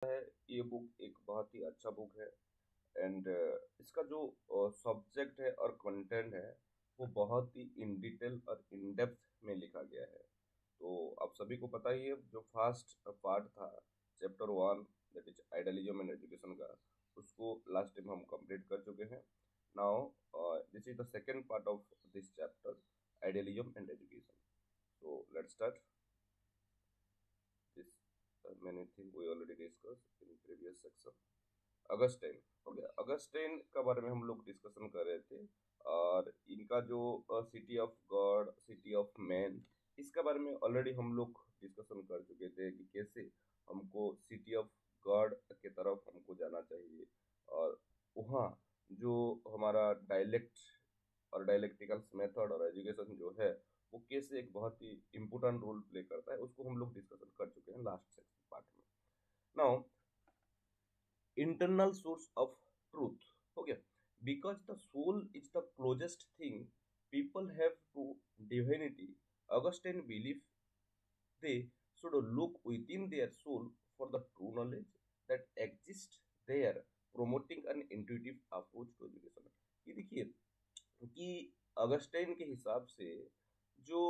ये बुक एक बहुत ही अच्छा बुक है। एंड इसका जो सब्जेक्ट है और कंटेंट है वो बहुत ही इन डिटेल और इन डेप्थ में लिखा गया है। तो आप सभी को पता ही है, जो फर्स्ट पार्ट था chapter 1, that is idealism and education का, उसको लास्ट टाइम हम कंप्लीट कर चुके हैं। Now this is the second part of this chapter, idealism and education. So let's start this many things we already discussed in previous section. Augustine, हो गया। Augustine का बारे में हम लोग डिस्कशन कर रहे थे, और इनका जो city of God, city of man, इसका बारे में ऑलरेडी हम लोग डिस्कशन कर चुके थे कि कैसे हमको सिटी ऑफ गॉड के तरफ हमको जाना चाहिए, और वहाँ जो हमारा डायलेक्ट और डायलेक्टिकल मेथड और एजुकेशन जो है वो कैसे एक बहुत ही इम्पोर्टेंट रोल प्ले करता है, उसको हम लोग डिस्कशन कर चुके हैं लास्ट सेक्शन पार्ट में। Now, internal source of truth, okay, because the soul is the closest thing people have to divinity. Augustine believed they should look within their soul for the true knowledge that exists there, promoting an intuitive approach to education। ये देखिए कि Augustine के हिसाब से जो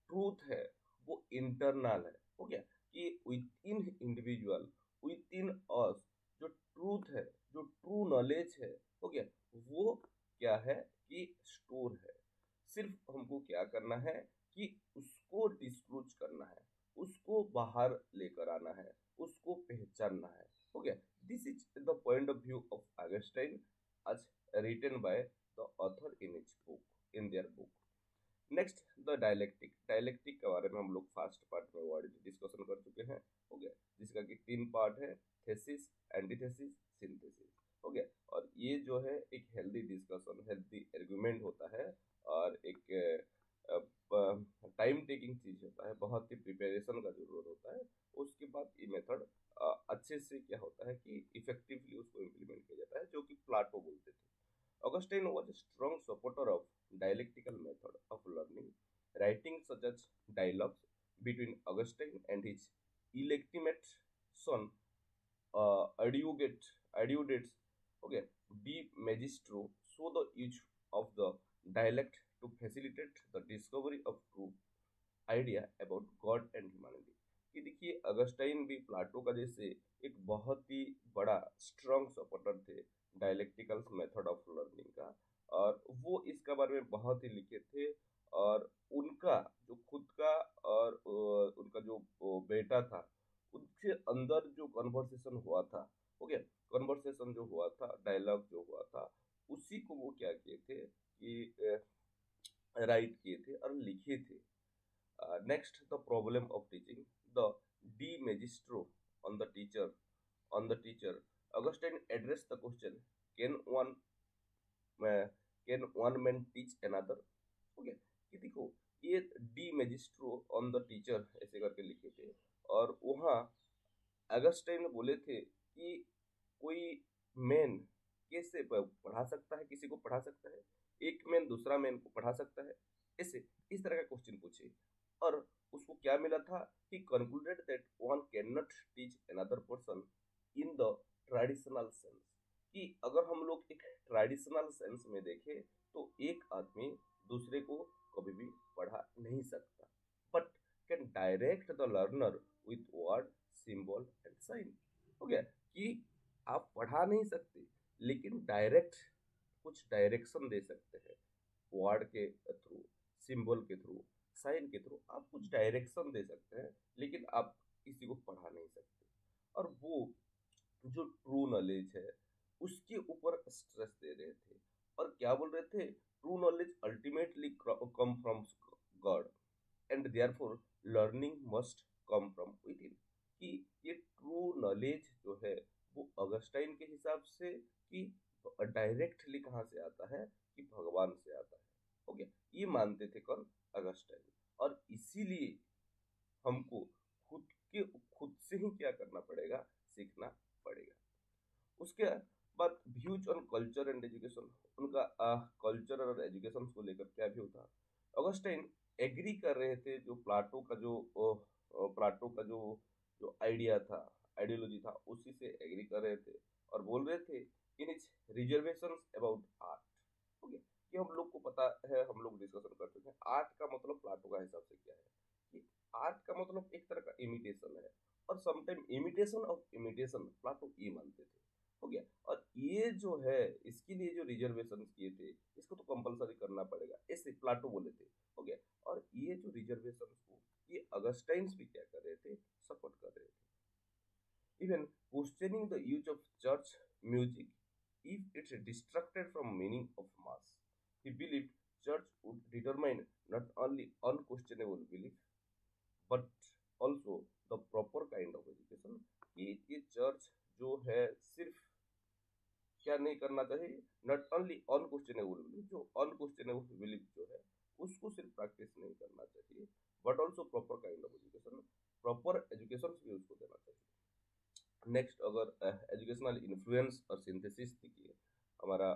truth है वो internal है, हो गया, कि within individual, within us, जो ट्रूथ है, जो ट्रू नॉलेज है, हो गया, वो क्या है कि स्टोर है। सिर्फ हमको क्या करना है कि उसको डिस्क्लोज करना है, उसको बाहर लेकर आना है, उसको पहचानना है, हो गया। This is the point of view of Augustine as written by the author in its book, in their book। Next, the dialectic. Dialectic के बारे में हम लोग फर्स्ट पार्ट में ऑलरेडी डिस्कशन कर चुके हैं, हो गया, जिसका कि तीन पार्ट है, थेसिस, एंटीथेसिस, सिंथेसिस, हो गया। और ये जो है एक हेल्दी डिस्कशन, हेल्दी आर्गुमेंट होता है, और एक टाइम टेकिंग चीज होता है, बहुत ही प्रिपरेशन का जरूरत होता है। उसके बाद ये मेथड अच्छे से क्या होता है कि इफेक्टिवली उसको इम्प्लीमेंट किया जाता है, जो कि प्लाटो बोलते थे। Augustine was a strong supporter of dialectical method of learning, writing such as dialogues between Augustine and his illegitimate son, Adiudates, okay, De Magistro, show the use of the dialect to facilitate the discovery of true idea about God and humanity. कि देखिए Augustine भी Plato का जैसे एक बहुत ही बड़ा strong supporter थे dialectical method of learning का, और वो इसका बारे में बहुत ही लिखे थे। और उनका जो खुद का और उनका जो बेटा था, उनके अंदर जो कन्वर्सेशन हुआ था, हो गया, कन्वर्सेशन जो हुआ था, डायलॉग जो हुआ था, उसी को वो क्या किए थे कि राइट किए थे और लिखे थे। Next, the problem of teaching. The De Magistro on the teacher. On the teacher, Augustine addressed the question: Can one man teach another? Okay, कि देखो ये डी मेजिस्ट्रो ऑन द टीचर ऐसे करके लिखे थे, और वहाँ अगस्टाइन बोले थे कि कोई मैन कैसे पढ़ा सकता है, किसी को पढ़ा सकता है, एक मैन दूसरा मैन को पढ़ा सकता है, ऐसे इस तरह का क्वेश्चन पूछे। और उसको क्या मिला था, he concluded that one can not teach another person in the traditional sense. कि अगर हम लोग एक ट्रेडिशनल सेंस में देखें तो एक आदमी दूसरे को कभी भी पढ़ा नहीं सकता, but can direct the learner with word, symbol and sign. हो गया कि आप पढ़ा नहीं सकते, लेकिन डायरेक्ट कुछ डायरेक्शन दे सकते हैं, वर्ड के थ्रू, सिंबल के थ्रू, साइन के थ्रू आप कुछ डायरेक्शन दे सकते हैं, लेकिन आप किसी को पढ़ा नहीं सकते। और वो जो ट्रू नॉलेज है उसके ऊपर स्ट्रेस दे रहे थे, और क्या बोल रहे थे, true knowledge ultimately come from God, and therefore learning must come from with in. कि ये ट्रू नॉलेज जो है वो अगस्टाइन के हिसाब से कि डायरेक्टली कहाँ से आता है, कि भगवान से आता है, हो गया, ये मानते थे कौन, अगस्टाइन। और इसीलिए हमको खुद के खुद से ही क्या करना पड़ेगा, सीखना पड़ेगा। उसके बाद views on culture and education, उनका कल्चर और एजुकेशन को लेकर क्या व्यू था। ऑगस्टाइन एग्री कर रहे थे जो प्लाटो का जो प्लाटो का जो जो आइडिया था, आइडियोलॉजी था उसी से एग्री कर रहे थे और बोल रहे थे in is reservations about art. Okay, कि हम लोग को पता है, हम लोग डिस्कशन करते थे आर्ट का मतलब प्लाटो का हिसाब से क्या है कि आर्ट का मतलब एक तरह का इमिटेशन है, और sometime imitation of imitation Plato ये मानते थे। हो गया। और ये जो है इसके लिए जो रिजर्वेशन किए थे इसको तो कंपलसरी करना पड़ेगा, ऐसे प्लाटो बोले थे। हो गया। और ये जो रिजर्वेशन को ये अगस्टाइन्स भी क्या कर रहे थे, सपोर्ट कर रहे थे। Even questioning the use of church music if it's distracted from meaning of mass. He believed church would determine not only unquestionable belief but also the proper kind of education। कि ये church जो है सिर्फ क्या नहीं करना चाहिए, not only unquestionable belief, जो अनक्वेश्चनेबल बिलीफ जो है उसको सिर्फ प्रैक्टिस नहीं करना चाहिए, but also proper kind of education, proper education भी उसको देना चाहिए। नेक्स्ट, अगर एजुकेशनल इन्फ्लुएंस और सिंथेसिस देखिए हमारा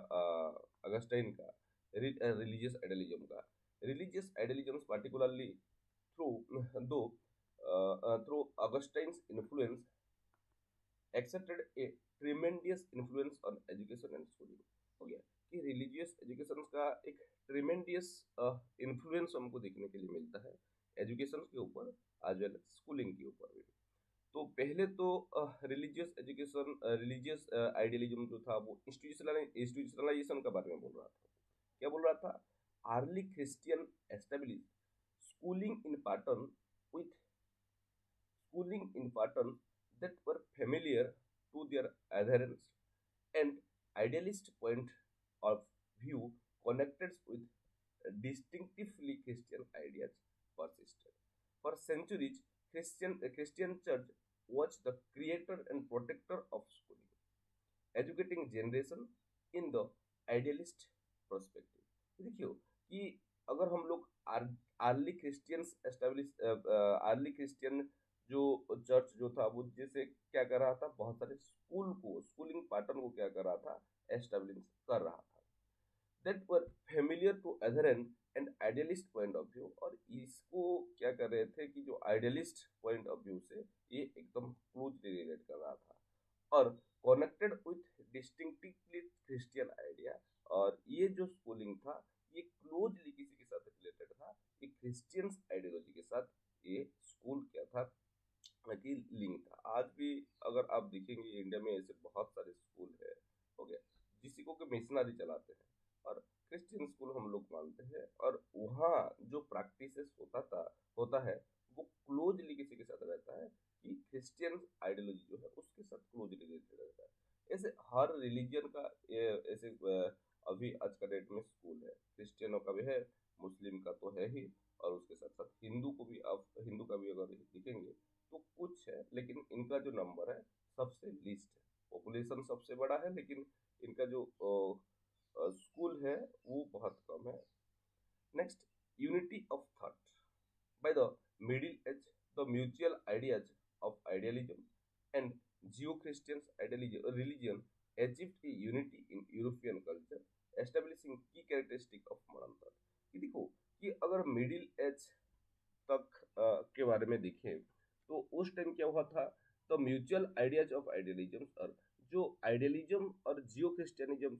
अगस्टाइन का रिलीजियस आइडियलिज्म का। रिलीजियस आइडियलिज्म पार्टिकुलरली थ्रू दो through Augustine's influence accepted a tremendous influence on education and schooling. हो गया कि रिलीजियस एजुकेशन का एक ट्रिमेंडियस इन्फ्लुएंस हमको देखने के लिए मिलता है एजुकेशन के ऊपर एज वेल स्कूलिंग के ऊपर भी। तो पहले तो रिलीजियस एजुकेशन, रिलीजियस आइडियलिज्म जो था वो इंस्टीट्यूशनलाइजेशन के बारे में बोल रहा था। क्या बोल रहा था? Early Christian establish schooling in pattern with schooling in patterns that were familiar to their adherents, and idealist point of view connected with distinctively Christian ideas persisted. For centuries, Christian church was the creator and protector of schooling, educating generation in the idealist perspective। देखियो कि अगर हम लोग early Christians establish early Christian जो church जो था वो जैसे क्या कर रहा था, बहुत सारे स्कूल को, स्कूलिंग पैटर्न को क्या कर रहा था, एस्टेब्लिश कर रहा था, that were familiar to adherent and idealist point of view. और इसको क्या कर रहे थे कि जो आइडियलिस्ट पॉइंट ऑफ व्यू से ये एकदम क्लोजली रिलेट कर रहा था और connected with distinctively Christian idea. और ये जो स्कूलिंग था ये क्लोजली किसी के साथ रिलेटेड था, ये क्रिश्चियंस आइडियोलॉजी के साथ ये स्कूल क्या था कि लिंक था। आज भी अगर आप देखेंगे इंडिया में ऐसे बहुत सारे स्कूल है, हो गया, जिसी को कि मिशनरी चलाते हैं और क्रिश्चियन स्कूल हम लोग मानते हैं, और वहाँ जो प्रैक्टिसेस होता है वो क्लोजली किसी के साथ रहता है कि क्रिश्चियन आइडियोलॉजी जो है उसके साथ क्लोजली रिलेटेड रहता है। ऐसे हर रिलीजन का ऐसे अभी आज का डेट में स्कूल है, क्रिश्चियनों का भी है, मुस्लिम का तो है ही, और उसके साथ साथ हिंदू को भी, आप हिंदू का भी अगर देखेंगे तो कुछ है, लेकिन इनका जो नंबर है सबसे लीस्ट है। पॉपुलेशन सबसे बड़ा है लेकिन इनका जो स्कूल है वो बहुत कम है। Next, unity of thought by the Middle Age, the mutual ideas of idealism and Geo-Christian religion achieved a unity in European culture, establishing key characteristic of modern thought। कि देखो कि अगर मिडिल एज तक के बारे में देखें तो उस टाइम क्या हुआ था, तो म्यूचुअल आइडियाज ऑफ आइडियलिज्म और जो आइडियलिज्म और जियो क्रिस्टियनिज्म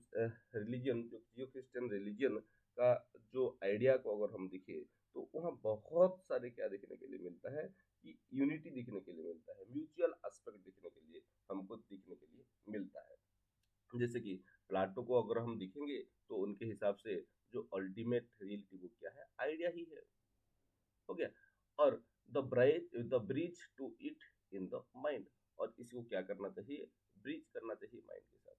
रिलीजन, जो जियो क्रिस्टियन रिलीजन का जो आइडिया को अगर हम देखें तो वहाँ बहुत सारे क्या देखने के लिए मिलता है कि यूनिटी देखने के लिए मिलता है, म्यूचुअल एस्पेक्ट देखने के लिए हमको देखने के लिए मिलता है। जैसे कि प्लाटो को अगर हम देखेंगे तो उनके हिसाब से जो अल्टीमेट रियलिटी वो क्या है, आइडिया ही है। हो गया। और the bridge to it in the mind, और इसको क्या करना चाहिए, ब्रिज करना चाहिए माइंड के साथ।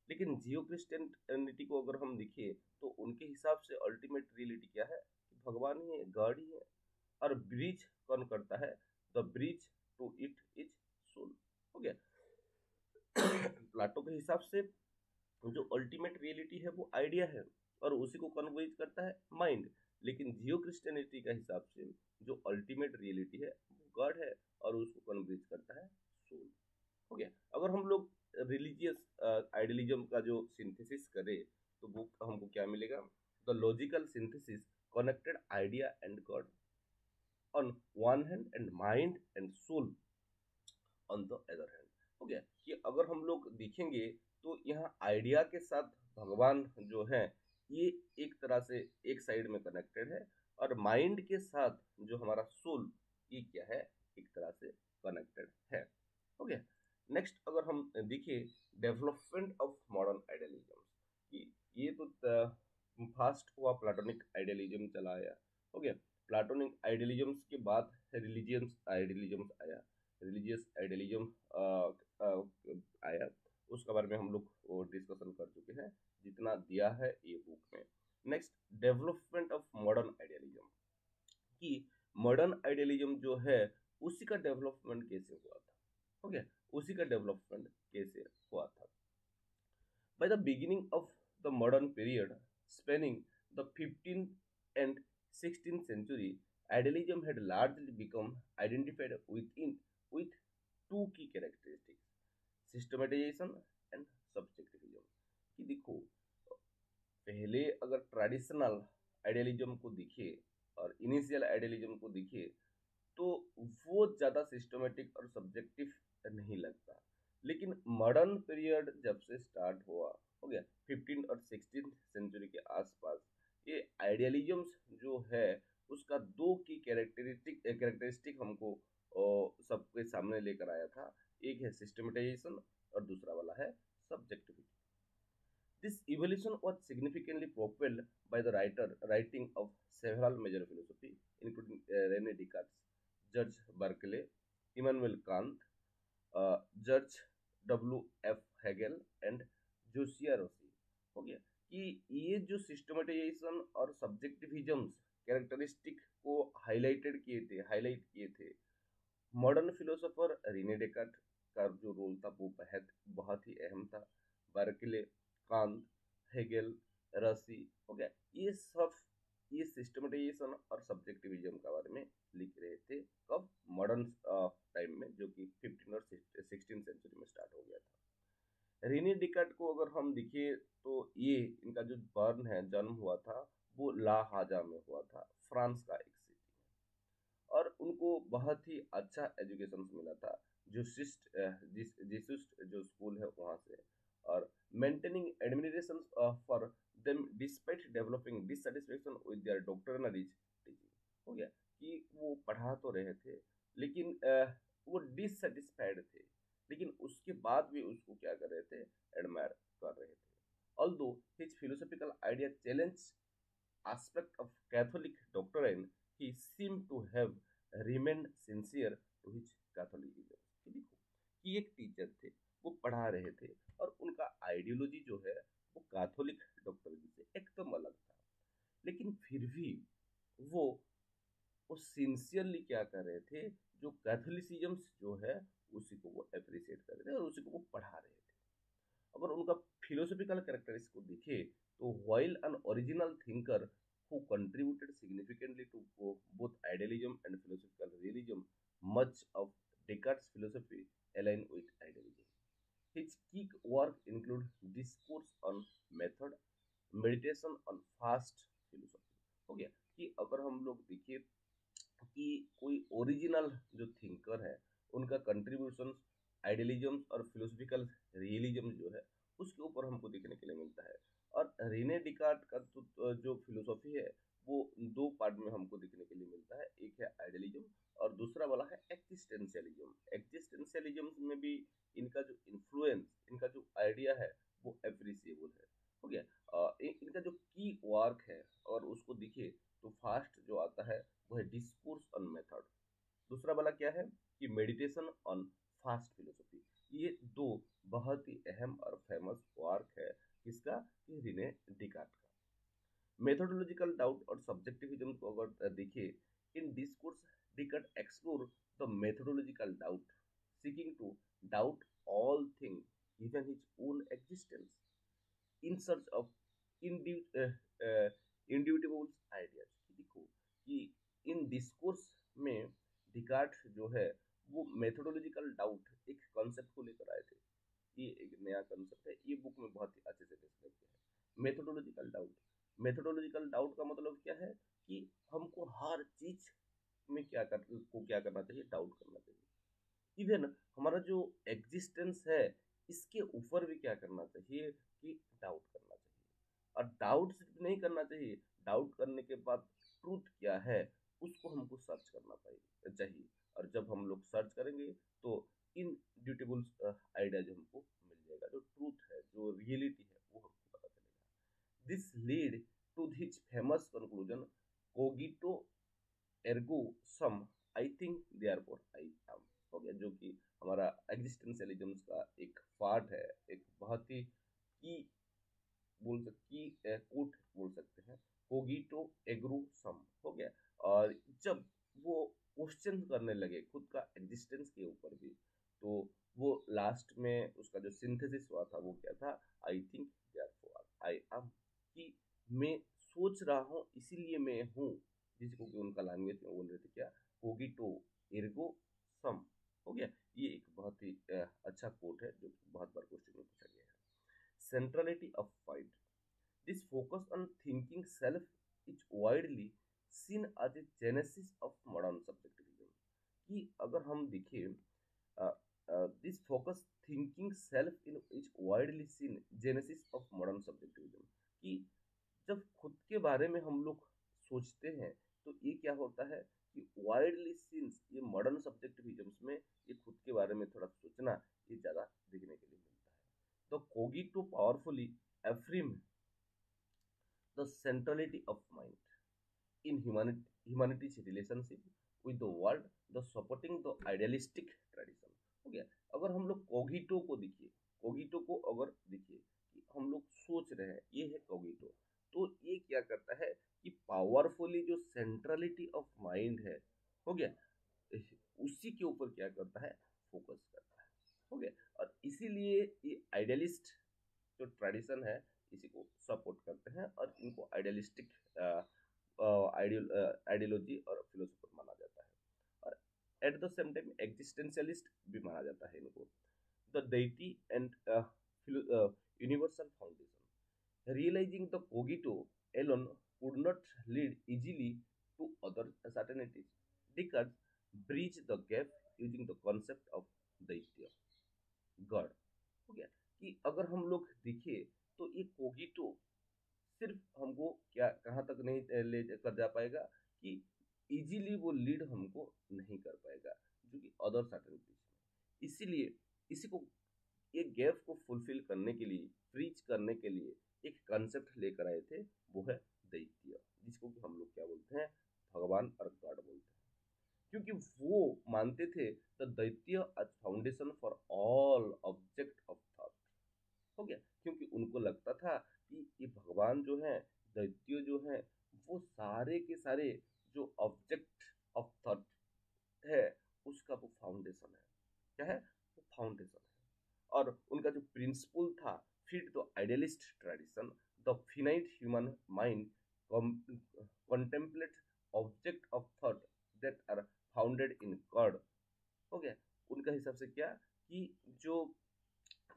लेकिन जियो क्रिस्टियनिटी को अगर हम देखिए तो उनके हिसाब से अल्टीमेट रियलिटी क्या है, कि भगवान ही है, गॉड ही है। और ब्रिज कौन करता है, the bridge to it is soul. हो गया। प्लाटो के हिसाब से जो अल्टीमेट रियलिटी है वो आइडिया है और उसी को कन्वर्ज करता है माइंड। लेकिन जियो क्रिस्टियनिटी का हिसाब से जो अल्टीमेट रियलिटी है वो गॉड है और उसको कन्वर्ज करता है सोल। हो गया। अगर हम लोग रिलीजियस आइडियलिज्म का जो सिंथेसिस करें तो वो हमको क्या मिलेगा, the logical synthesis connected idea and God on one hand and mind and soul on the other hand। हो गया कि अगर हम लोग देखेंगे तो यहाँ आइडिया के साथ भगवान जो है ये एक तरह से एक साइड में कनेक्टेड है, और माइंड के साथ जो हमारा सोल ये क्या है, एक तरह से कनेक्टेड है। हो गया। नेक्स्ट अगर हम देखिए डेवलपमेंट ऑफ मॉडर्न आइडियलिज्म, कि ये तो फास्ट हुआ प्लाटोनिक आइडियलिज्म चला आया। हो गया। प्लाटोनिक आइडियलिज्म के बाद रिलीजियस आइडियलिज्म आया, रिलीजियस आइडियलिज्म आया। उसके बारे में हम लोग डिस्कशन कर चुके हैं, जितना दिया है ये बुक में। Next development of modern idealism, कि मॉडर्न आइडियलिज्म जो है उसी का डेवलपमेंट कैसे हुआ था। हो गया। उसी का डेवलपमेंट कैसे हुआ था। By the beginning of the modern period, spanning the 15th and 16th century, idealism had largely become identified with two key characteristics, systematization and subjectivism। कि देखो, पहले अगर ट्रेडिशनल आइडियलिज्म को दिखे और इनिशियल आइडियलिज्म को दिखे तो वो ज़्यादा सिस्टमेटिक और सब्जेक्टिव नहीं लगता। लेकिन मॉडर्न पीरियड जब से स्टार्ट हुआ, हो गया 15 और 16 सेंचुरी के आसपास, ये आइडियलिज्म्स जो है उसका दो की कैरेक्टरिस्टिक हमको सबके सामने लेकर आया था। एक है सिस्टमेटाइजेशन और दूसरा वाला है subjectivity. This evolution was significantly propelled by the writing of several major philosophy, including René Descartes, George Berkeley, Immanuel Kant, George W.F. Hegel and Josiah Royce. हो गया कि ये जो सिस्टमेटाइजेशन और सब्जेक्टिविज्म्स कैरेक्टरिस्टिक को हाईलाइट किए थे। मॉडर्न फिलोसोफर रीने डेकार्ट का जो रोल था वो बहुत ही अहम था। बर्कले, कांत, हेगेल, रसी, हो गया ये सब ये सिस्टमेटाइजेशन और सब्जेक्टिविज्म के बारे में लिख रहे थे। कब? मॉडर्न टाइम में, जो कि 15 और 16 सेंचुरी में स्टार्ट हो गया था। रीने डेकार्ट को अगर हम देखें तो ये इनका जो बर्न है, जन्म हुआ था वो ला हाजा में हुआ था, फ्रांस का एक सिटी में। और उनको बहुत ही अच्छा एजुकेशन मिला था जिसुस्ट जो स्कूल है वहाँ से। और maintaining administration for them despite developing dissatisfaction with their doctrinal teaching. हो गया कि वो पढ़ा तो रहे थे लेकिन वो डिससेटिस्फाइड थे, लेकिन उसके बाद भी उसको क्या कर रहे थे, एडमायर कर रहे थे। Although his philosophical idea challenge aspect of Catholic doctrine, he seemed to have remained sincere to his Catholicism। कि देखो कि एक टीचर थे, वो पढ़ा रहे थे और उनका आइडियोलॉजी जो है वो कैथोलिक डॉक्ट्रिन से एकदम अलग था, लेकिन फिर भी वो वो सिंसियरली क्या कर रहे थे, जो कैथोलिसिज्म जो है उसी को वो अप्रिशिएट कर रहे थे और उसी को वो पढ़ा रहे थे। अगर उनका फिलोसॉफिकल कैरेक्टरिस्टिक को देखे तो while an original thinker who contributed significantly to both idealism and philosophical realism, much of Descartes' philosophy aligned with idealism. His key work include discourse on method, meditation on fast philosophy। हो गया कि अगर हम लोग देखें कि कोई original जो थिंकर है उनका कंट्रीब्यूशन आइडियलिज्म और फिलोसफिकल रियलिज्म जो है उसके ऊपर हमको देखने के लिए मिलता है। और रीने डिकार्ट का जो फिलोसॉफी है वो दो पार्ट में हमको देखने के लिए मिलता है, एक है आइडियलिज्म और दूसरा वाला है एक्जिस्टेंशियलिज्म। एक्जिस्टेंशियलिज्म में भी इनका जो इन्फ्लुएंस, इनका जो आइडिया है वो एप्रिसिएबल है। हो गया। इनका जो की वर्क है और उसको दिखे तो फास्ट जो आता है वो है डिस्कोर्स ऑन मेथड। दूसरा वाला क्या है कि मेडिटेशन ऑन फास्ट फिलोसफी। ये दो बहुत ही अहम और फेमस वर्क है किसका, कि रीने डिकार्ट का। मेथोडोलॉजिकल डाउट और सब्जेक्टिविज्म को अगर देखें, in discourse Descartes explore the methodological doubt, seeking to doubt all thing even his own existence in search of individual ideas. देखो कि इन डिस्कोर्स में डिकार्ट जो है वो मेथोडोलॉजिकल डाउट एक कॉन्सेप्ट को लेकर आए थे। ये एक नया कॉन्सेप्ट है, ये बुक में बहुत ही अच्छे से डिस्क्राइब किया है। मेथोडोलॉजिकल डाउट का मतलब क्या है कि हमको हर चीज में क्या करना चाहिए, डाउट करना चाहिए। इवन हमारा जो एग्जिस्टेंस है इसके ऊपर भी क्या करना चाहिए कि डाउट करना चाहिए। और डाउट सिर्फ नहीं करना चाहिए, डाउट करने के बाद ट्रूथ क्या है उसको हमको सर्च करना चाहिए। और जब हम लोग सर्च करेंगे तो इन ड्यूटेबल आइडियाज हमको मिल जाएगा, जो ट्रूथ है जो रियलिटी है वो हमको पता चलेगा। This lead to his famous conclusion, cogito ergo sum, I think therefore I am. हो गया, जो कि हमारा एग्जिस्टेंशियलिज्म का एक पार्ट है, एक बहुत ही की की कोट बोल सकते हैं, कोगिटो एग्रो सम। हो गया। और जब वो क्वेश्चन करने लगे खुद का एग्जिस्टेंस के ऊपर भी, तो वो लास्ट में उसका जो सिंथेसिस हुआ था वो क्या था, आई थिंक देयरफॉर आई एम, कि मैं सोच रहा हूँ इसीलिए मैं हूँ, जिसको कि उनका लैंग्वेज में बोल रहे थे क्या, कोगिटो एर्गो सम। हो गया। ये एक बहुत ही अच्छा कोट है जो कि बहुत बार क्वेश्चन में पूछा गया है। Centrality of mind. This focus on thinking self is widely seen as a genesis of modern subjectivism. कि अगर हम देखें, this focus thinking self in is widely seen genesis of modern subjectivism, कि जब खुद के बारे में हम लोग सोचते हैं तो ये क्या होता है कि वाइडली सीन्स, ये मॉडर्न सब्जेक्टिविज्म में ये खुद के बारे में थोड़ा सोचना ये ज़्यादा देखने के लिए मिलता है। तो कोगिटो powerfully affirm the centrality of mind in humanity's relationship with the world, the supporting the idealistic tradition। हो गया। अगर हम लोग कोगिटो को देखिए, कोगिटो को अगर देखिए कि हम लोग सोच रहे हैं, ये है कोगिटो, तो ये क्या करता है कि पावरफुली जो सेंट्रलिटी ऑफ माइंड है, हो गया, उसी के ऊपर क्या करता है, फोकस करता है। हो गया। और इसीलिए ये आइडियलिस्ट जो ट्रेडिशन है इसी को सपोर्ट करते हैं और इनको आइडियलिस्टिक आइडियोलॉजी और फिलोसफर माना जाता है। और at the same time existentialist भी माना जाता है इनको। The deity and universal foundation, realizing the cogito alone would not lead easily to other certainties. Descartes bridged the gap using the concept of deity, God. हो गया। कि अगर हम लोग देखें तो ये कोगिटो सिर्फ हमको क्या कहाँ तक नहीं ले कर जा पाएगा कि इजीली वो लीड हमको नहीं कर पाएगा, जो कि अदर सर्टेनिटीज में। इसीलिए इसी को, ये गैप को फुलफिल करने के लिए, ब्रीच करने के लिए एक कंसेप्ट लेकर आए थे, वो है दैत्य, जिसको कि हम लोग क्या बोलते हैं, भगवान और गॉड बोलते हैं। क्योंकि वो मानते थे the deity as foundation for all object of thought. हो गया। क्योंकि उनको लगता था कि ये भगवान जो है, दैत्य जो है, वो सारे के सारे जो ऑब्जेक्ट ऑफ थॉट है उसका वो फाउंडेशन है। क्या है, वो फाउंडेशन है। और उनका जो प्रिंसिपल था, fit the idealist tradition, the finite human mind contemplate object of thought that are founded in God. हो गया। उनका हिसाब से क्या, कि जो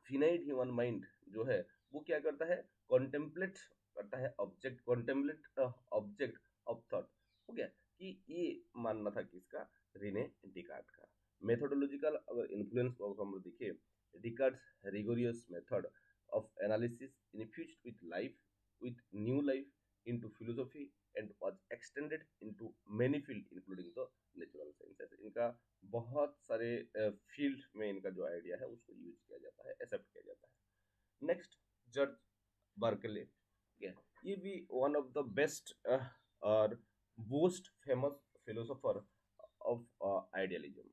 फिनाइट ह्यूमन माइंड जो है वो क्या करता है, कॉन्टेम्पलेट करता है object, contemplate object of thought. हो गया। कि ये मानना था किसका, रिने डिकार्ट का। मेथोडोलॉजिकल अगर इन्फ्लुएंस को हम देखें, Descartes's rigorous method of analysis infused with life, with new life into philosophy and was extended into many field including the natural sciences। इनका बहुत सारे फील्ड में इनका जो आइडिया है उसको यूज किया जाता है, एक्सेप्ट किया जाता है। Next, George Berkeley. ये भी वन ऑफ द बेस्ट और most famous philosopher of idealism.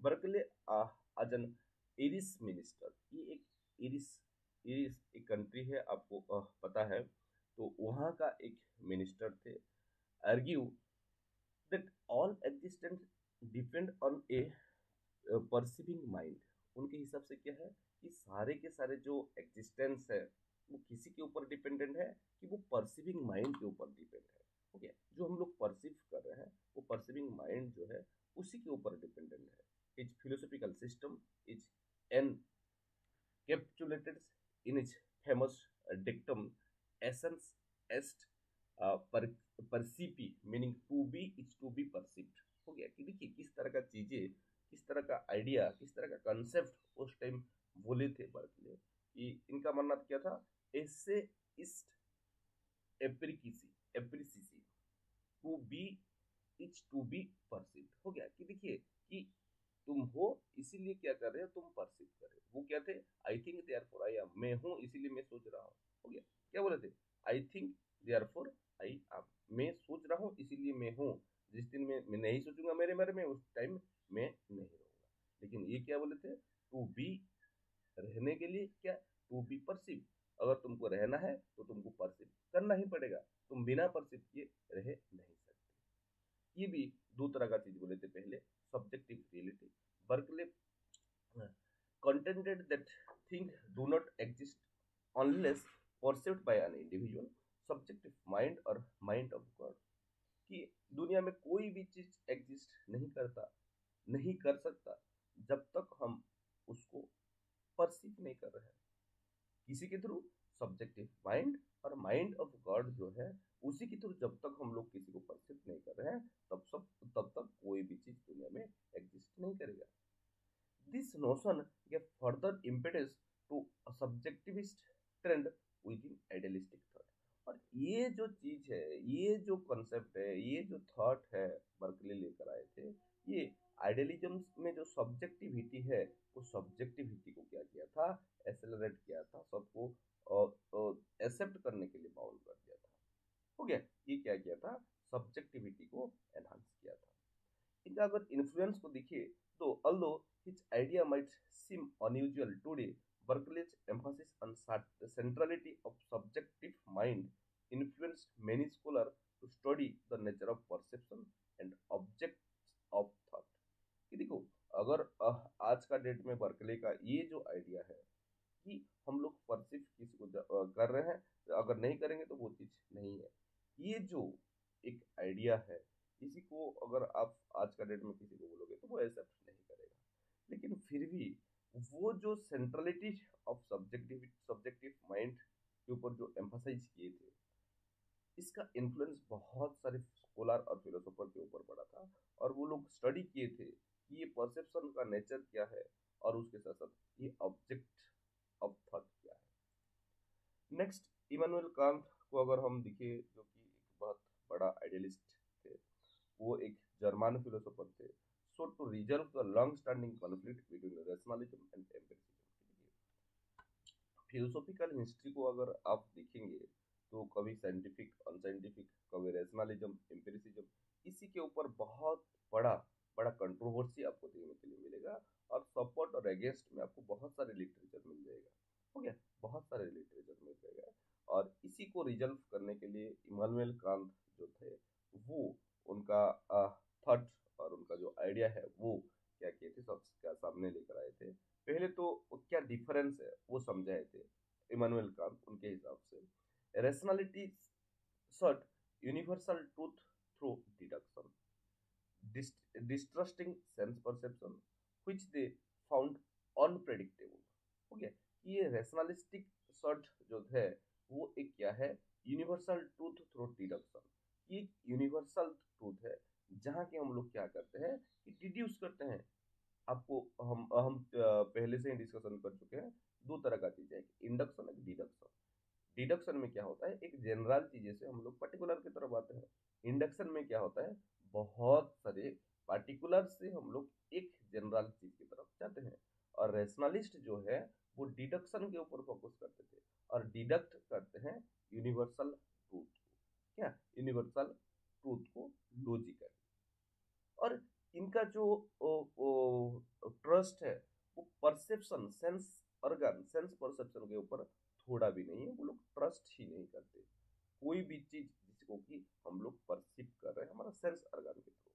Berkeley as an Irish minister, ये एक इरिस, इरिस एक कंट्री है, आपको पता है, तो वहाँ का एक मिनिस्टर थे। Argue that all existence depend on A perceiving mind. उनके हिसाब से क्या है कि सारे के सारे जो एग्जिस्टेंस है वो किसी के ऊपर डिपेंडेंट है, कि वो परसीविंग माइंड के ऊपर डिपेंड है। ठीक है। जो हम लोग परसीव कर रहे हैं वो परसीविंग माइंड जो है उसी के ऊपर डिपेंडेंट है। Is philosophical system is encapsulated in its famous dictum, essence est percipi, meaning to be is to be perceived. हो गया। कि देखिए किस तरह का चीजें किस तरह का आइडिया, किस तरह का कंसेप्ट उस टाइम बोले थे बर्कले, कि इनका मानना क्या था, ऐसे इस एप्रिकिसी एप्रिसिसी to be is to be perceived. हो गया कि देखिए कि तुम हो इसीलिए क्या कर रहे हो, तुम परसीव कर रहे हो। वो क्या थे, आई थिंक देयरफॉर आई एम, मैं हूं इसीलिए मैं सोच रहा हूं। हो गया, क्या बोले थे, आई थिंक देयरफॉर आई एम, मैं सोच रहा हूं इसीलिए मैं हूं। जिस दिन मैं नहीं सोचूंगा मेरे बारे में, उस टाइम मैं नहीं रहूंगा। लेकिन ये क्या बोले थे, टू बी, रहने के लिए क्या, टू बी परसीव। अगर तुमको रहना है तो तुमको परसीव करना ही पड़ेगा, तुम बिना परसीव किए रह नहीं सकते। ये भी दो तरह का चीज बोले थे पहले, subjective reality. Berkeley contended that things do not exist unless perceived by an individual, subjective mind or mind of God, कि दुनिया में कोई भी चीज एग्जिस्ट नहीं करता, नहीं कर सकता, जब तक हम उसको परसीव नहीं कर रहे हैं किसी के थ्रू। सब्जेक्टिव माइंड और माइंड ऑफ गॉड जो है, उसी के थ्रू जब तक हम लोग किसी को परसीव नहीं कर रहे हैं, तब तक कोई भी चीज दुनिया में एग्जिस्ट नहीं करेगा। This notion gave further impetus to a subjectivist trend within idealistic thought। और ये जो चीज है, ये जो कंसेप्ट है, ये जो थॉट है बर्कले लेकर आए थे, ये आइडियलिज्म में जो सब्जेक्टिविटी है, वो सब्जेक्टिविटी को क्या किया था, एसेलरेट किया था, सबको एक्सेप्ट करने के लिए बाउंड कर दिया था। हो गया, ये क्या किया था, सब्जेक्टिविटी को एनहांस किया था। इनका अगर इन्फ्लुएंस को देखिए, तो although his idea might seem unusual today, Berkeley's emphasis on the centrality of subjective mind influenced many scholars to study the nature of perception and objects of thought। कि देखो, अगर आज का डेट में बर्कले का ये जो आइडिया है कि हम लोग परसिव किसी को कर रहे हैं, अगर नहीं करेंगे तो वो चीज नहीं है, ये जो एक आइडिया है, इसी को अगर आप आज का डेट में किसी को बोलोगे तो वो एक्सेप्ट नहीं करेगा। लेकिन फिर भी वो जो सेंट्रलिटी ऑफ सब्जेक्टिव माइंड के ऊपर जो एम्फसाइज किए थे, इसका इन्फ्लुएंस बहुत सारे स्कॉलर और फिलोसोफर के ऊपर पड़ा था। और वो लोग स्टडी किए थे कि ये परसेप्शन का नेचर क्या है, और उसके साथ साथ ये ऑब्जेक्ट ऑफ थॉट क्या है। नेक्स्ट, इमानुएल कांट को अगर हम दिखे, जो कि एक बहुत बड़ा आइडियलिस्ट थे, वो एक जर्मन फिलोसोफर थे। So to resolve the long standing conflict between rationalism and empiricism, philosophical history को अगर आप देखेंगे तो कभी साइंटिफिक, अनसाइंटिफिक, कभी रैशनलिज्म, एम्पिरिसिज्म, इसी के ऊपर बहुत बड़ा बड़ा कंट्रोवर्सी आपको देखने के लिए मिलेगा। और सपोर्ट और अगेंस्ट में आपको बहुत सारे लिटरेचर मिल जाएगा। हो गया, बहुत सारे लिटरेचर मिल जाएगा। और इसी को रिजल्व करने के लिए इमानुएल कांत जो थे, वो उनका थॉट और उनका जो आइडिया है, वो क्या किए थे, सबका सामने लेकर आए थे। पहले तो क्या डिफरेंस है वो समझाए थे इमानुएल कांत। उनके हिसाब से rationality sought universal truth through deduction, distrusting sense perception which they found unpredictable। हो गया, ये रैशनलिस्टिक सर्ट जो है, वो एक क्या है, यूनिवर्सल ट्रूथ थ्रू डिडक्शन। ये यूनिवर्सल ट्रूथ है जहाँ के हम लोग क्या करते हैं कि डिड्यूस करते हैं। आपको हम पहले से ही डिस्कशन कर चुके हैं, दो तरह का चीज है, एक इंडक्शन, एक डिडक्शन। डिडक्शन में क्या होता है, एक जनरल चीजें से हम लोग पर्टिकुलर की तरफ आते हैं। इंडक्शन में क्या होता है, बहुत सारे पार्टिकुलर से हम लोग एक जनरल चीज की तरफ जाते हैं। और रैशनलिस्ट जो है, वो डिडक्शन के ऊपर फोकस करते थे और डिडक्ट करते हैं यूनिवर्सल ट्रूथ को। क्या, यूनिवर्सल ट्रूथ को लॉजिकल। और इनका जो ट्रस्ट है, वो perception, sense organ, sense perception के ऊपर थोड़ा भी नहीं है। वो लोग ट्रस्ट ही नहीं करते कोई भी चीज जिसको कि हम लोग परसीव कर रहे हैं हमारा सेंस ऑर्गन के थ्रू।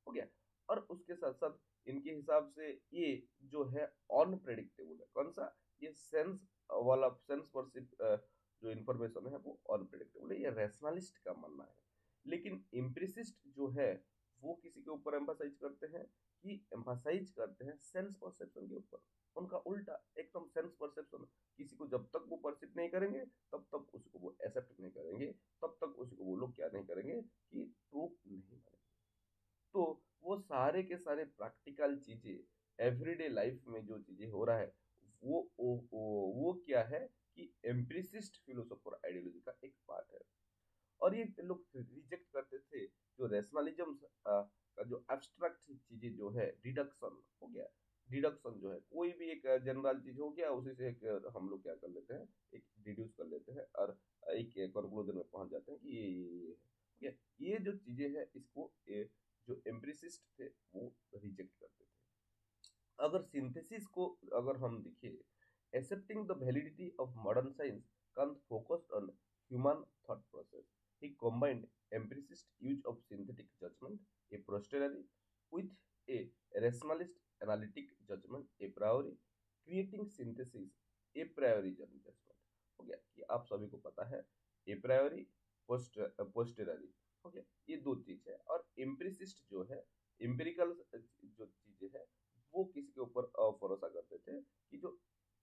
हो गया, और उसके साथ साथ इनके हिसाब से ये जो है अनप्रेडिक्टेबल है। कौन सा, ये सेंस वाला, सेंस परसीव जो इंफॉर्मेशन है वो अनप्रेडिक्टेबल है, ये रैशनलिस्ट का मानना है। लेकिन एम्पिरिसिस्ट जो है, वो किसी के ऊपर एम्फासाइज करते हैं, कि एम्फासाइज करते हैं सेंस परसेप्शन के ऊपर। उनका उल्टा एकदम, सेंस परसेप्शन, किसी को जब तक वो परसीव नहीं करेंगे तब तक उसको वो एक्सेप्ट नहीं करेंगे, तब तक उसको वो लोग क्या नहीं करेंगे कि ट्रू नहीं मानेंगे। तो वो सारे के सारे प्रैक्टिकल चीजें एवरीडे लाइफ में जो चीजें हो रहा है वो क्या है कि एम्पिरिसिस्ट फिलोसोफर आइडियोलॉजी का एक पार्ट है। और ये लोग रिजेक्ट करते थे जो रैशनलिज्म का जो एब्स्ट्रैक्ट चीजें जो है, डिडक्शन हो गया, डिडक्शन जो है कोई भी एक जनरल चीज हो गया उसी से एक हम लोग क्या कर लेते हैं, एक डिड्यूस कर लेते हैं और एक कंक्लूजन में पहुंच जाते हैं कि ये ठीक है। ये जो चीजें हैं इसको जो एम्पिरिसिस्ट थे वो रिजेक्ट करते थे। अगर सिंथेसिस को अगर हम देखिए, accepting the validity of modern science, Kant focused on human thought process. He combined empiricist use of synthetic judgment, a posteriori, with a rationalist analytic judgment, a priori, creating synthesis, a priori judgment. हो गया कि आप सभी को पता है a priori, posteriori हो गया, ये दो चीज है। और एम्पिरिसिस्ट जो है, एम्पिरिकल जो चीजें है वो किसी के ऊपर भरोसा करते थे कि जो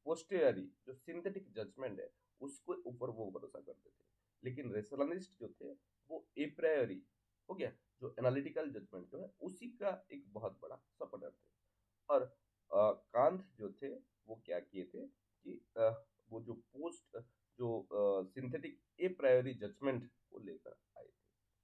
पोस्टेरियरी जो सिंथेटिक जजमेंट है उसके ऊपर वो भरोसा करते थे। लेकिन रेशनलिस्ट जो थे वो एप्रायरी हो गया, जो एनालिटिकल जजमेंट जो है उसी का एक बहुत बड़ा सपोर्टर थे। और कांत जो थे वो क्या किए थे कि वो जो पोस्ट जो सिंथेटिक ए प्रायोरी जजमेंट को लेकर आए थे।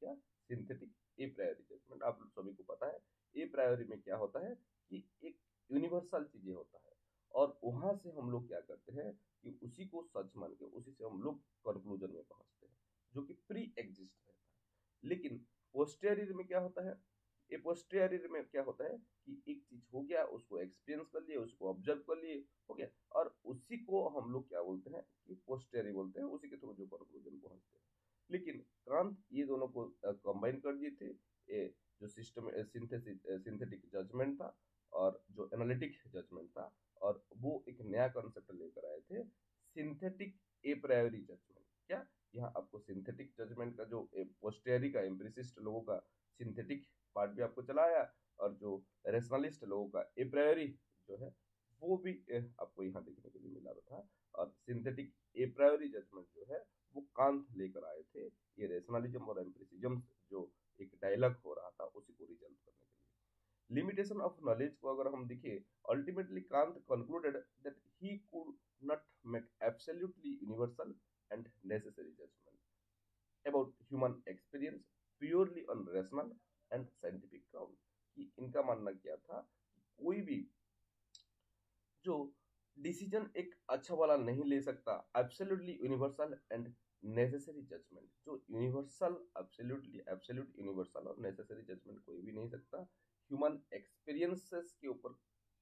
क्या सिंथेटिक ए प्रायोरी जजमेंट, आप सभी को पता है ए प्रायोरी में क्या होता है कि एक यूनिवर्सल चीजें होता है और वहां से हम लोग क्या करते हैं कि उसी को सच मान के उसी से हम लोग कंक्लूजन में पहुंचते हैं जो कि प्री एग्जिस्ट रहता है। लेकिन पोस्टेरियर में क्या होता है, ये पोस्टेरियर में क्या होता है कि एक चीज हो गया उसको एक्सपीरियंस कर लिए, उसको ऑब्जर्व कर लिए, हो गया, और उसी को हम लोग क्या बोलते हैं कि पोस्टेरियर बोलते हैं, उसी के थ्रू जो कंक्लूजन पहुंचते हैं। लेकिन कांत ये दोनों को कंबाइन कर दिए थे। ये जो सिस्टम सिंथेटिक जजमेंट था और जो एनालिटिक जजमेंट था, और वो एक नया कॉन्सेप्ट लेकर आए थे, सिंथेटिक ए प्रायोरी जजमेंट। क्या यहाँ आपको सिंथेटिक जजमेंट का जो पोस्टेरी का एम्पिरिसिस्ट लोगों का सिंथेटिक पार्ट भी आपको चलाया और जो रेशनलिस्ट लोगों का ए प्रायोरी जो है वो भी आपको यहाँ देखने के लिए मिला था। और सिंथेटिक ए प्रायोरी जजमेंट जो है वो कांत लेकर आए थे, ये रेशनलिज्म और एम्पिरिसिज्म जो एक डायलॉग हो रहा था उसी को रिजल्व करने के लिए। लिमिटेशन ऑफ नॉलेज को अगर हम देखिए, ultimately Kant concluded that he could not make absolutely universal and necessary judgement about human experience purely on rational and scientific ground। कि इनका मानना क्या था कि कोई भी जो डिसीजन एक अच्छा वाला नहीं ले सकता, absolutely universal and necessary judgement, जो यूनिवर्सल एब्सोल्युटली एब्सोल्यूट यूनिवर्सल और नेसेसरी जजमेंट कोई भी नहीं सकता ह्यूमन एक्सपीरियंसेस के ऊपर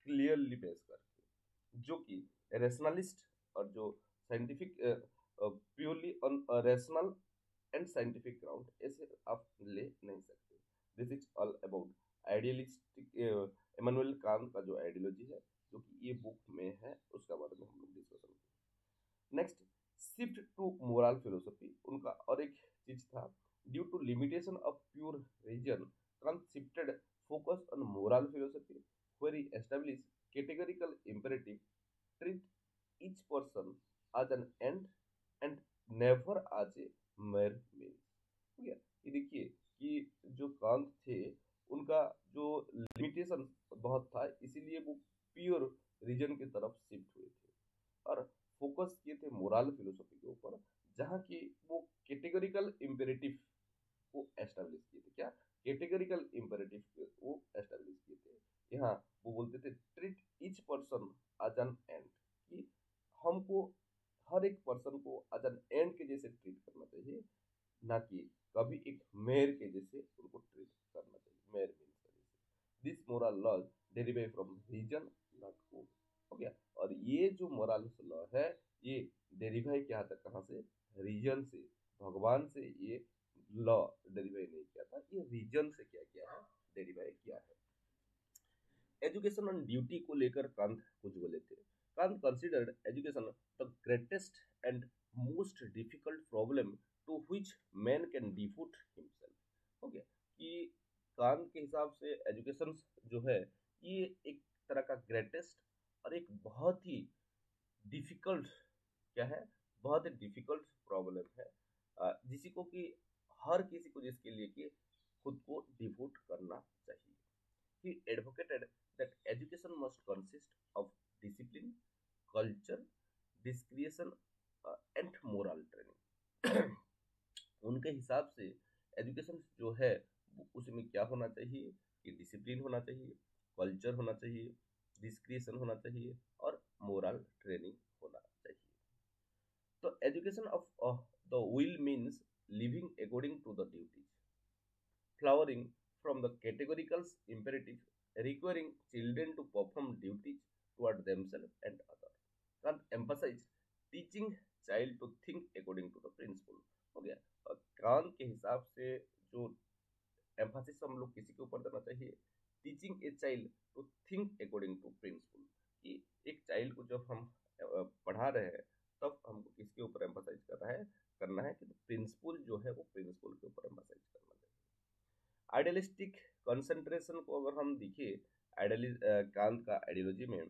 क्लियरली बेस करके, जो कि रेशनलिस्ट और जो scientific purely on rational and scientific ground ऐसे आप ले नहीं सकते। This is all about idealistic Immanuel Kant का जो आइडियोलॉजी है जो कि ये बुक में है उसका बारे में हम लोग डिस्कशन करें। Next, shift to moral philosophy, उनका और एक चीज था, due to limitation of pure reason Kant shifted focus on moral philosophy where he established categorical imperative, treat each person as an end and never as a mere means। ठीक है, ये देखिए कि जो कांत थे उनका जो लिमिटेशन बहुत था इसीलिए वो प्योर रीजन की तरफ शिफ्ट हुए थे और फोकस किए थे मोरल फिलोसफी के ऊपर, जहाँ की वो कैटेगोरिकल इम्पेरेटिव को एस्टेब्लिश किए थे। क्या कैटेगोरिकल इम्पेरेटिव वो एस्टेब्लिश किए थे। यहाँ वो बोलते थे treat each person as an end, कि हमको हर एक पर्सन को एज एन एंड के जैसे ट्रीट करना चाहिए, ना कि कभी एक मेयर के जैसे उनको ट्रीट करना चाहिए, मेयर मीन्स का जैसे। This moral law derived from reason not code. हो गया, और ये जो मोरल लॉ है ये डेरिवाइव क्या था, कहाँ से, रीजन से, भगवान से ये लॉ डेरिवाइव नहीं किया था, ये रीजन से क्या किया है, डेरिवाइव किया है। एजुकेशन ऑन ड्यूटी को लेकर कांत कुछ बोले थे। Kant considered education the greatest and most difficult problem to which man can devote himself. हो गया कि कांत के हिसाब से एजुकेशन जो है ये एक तरह का ग्रेटेस्ट और एक बहुत ही डिफिकल्ट क्या है, बहुत ही डिफिकल्ट प्रॉब्लम है, जिसी को कि हर किसी को जिसके लिए कि खुद को डिवोट करना चाहिए। He advocated that education must consist of discipline, culture, discretion and moral training. उनके हिसाब से एजुकेशन जो है उसमें क्या होना चाहिए कि डिसिप्लिन होना चाहिए, कल्चर होना चाहिए, डिस्क्रिएशन होना चाहिए और मोरल ट्रेनिंग होना चाहिए। तो education of the will means living according to the duties, flowering from the categorical imperative, requiring children to perform duties toward themselves and others. Kant emphasize teaching child to think according to the principle। हो गया। और कांत के हिसाब से जो एम्फासिस हम लोग किसी के ऊपर देना चाहिए, teaching a child to think according to principle, कि एक चाइल्ड को जब हम पढ़ा रहे हैं तब हमको किसके ऊपर एम्फासाइज करना है कि प्रिंसिपल जो है वो प्रिंसिपल के ऊपर एम्फासाइज करना है। आइडियलिस्टिक कंसंट्रेशन को अगर हम देखिए कांत का आइडियोलॉजी में,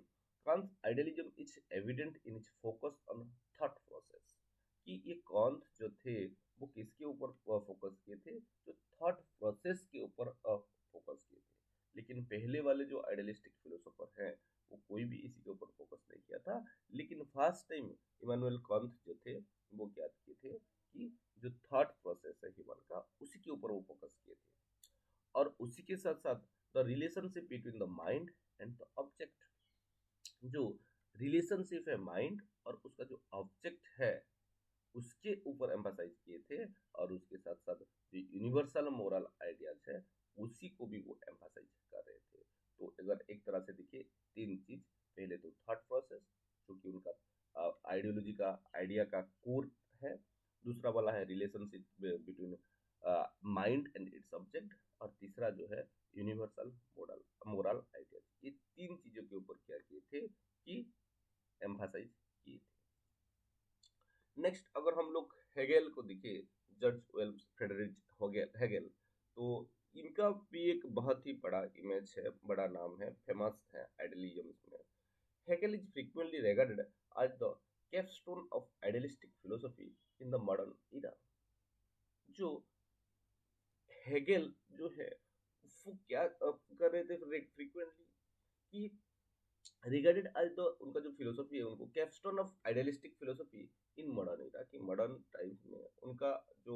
Kant idealism is evident in its focus on thought process, कि ये कांत जो थे वो किसके ऊपर फोकस किए थे, जो थॉट प्रोसेस के ऊपर फोकस किए थे। लेकिन पहले वाले जो आइडियलिस्टिक फिलोसोफर हैं वो कोई भी इसी के ऊपर फोकस नहीं किया था। लेकिन फर्स्ट टाइम इमानुएल कांत जो थे वो क्या किए थे कि जो थॉट प्रोसेस है ह्यूमन का उसी के ऊपर वो फोकस किए थे। और उसी के साथ साथ the relationship between the mind and the object, जो रिलेशनशिप है माइंड और उसका जो ऑब्जेक्ट है उसके ऊपर एम्फासाइज किए थे। और उसके साथ साथ जो यूनिवर्सल मोरल आइडियाज है उसी को भी वो एम्फासाइज कर रहे थे। तो अगर एक तरह से देखिए तीन चीज, पहले तो थॉट प्रोसेस जो कि उनका आइडियोलॉजी का आइडिया का कोर है, दूसरा वाला है relationship between mind and its object, और तीसरा जो है यूनिवर्सल मोरल आइडियाज। ये तीन चीजों के ऊपर क्या किए थे कि एम्फासाइज किए थे। नेक्स्ट अगर हम लोग हेगेल को देखें, जॉर्ज वेल्स फ्रेडरिक हेगेल, तो इनका भी एक बहुत ही बड़ा इमेज है, बड़ा नाम है, फेमस है आइडियलिज्म में। Hegel is frequently regarded as the capstone of idealistic philosophy in the modern era. जो हेगेल जो है वो क्या कर रहे थे फ्रीक्वेंटली कि रिगार्डेड एज द, उनका जो फिलोसफी है उनको capstone of idealistic philosophy in modern era, कि मॉडर्न टाइम्स में उनका जो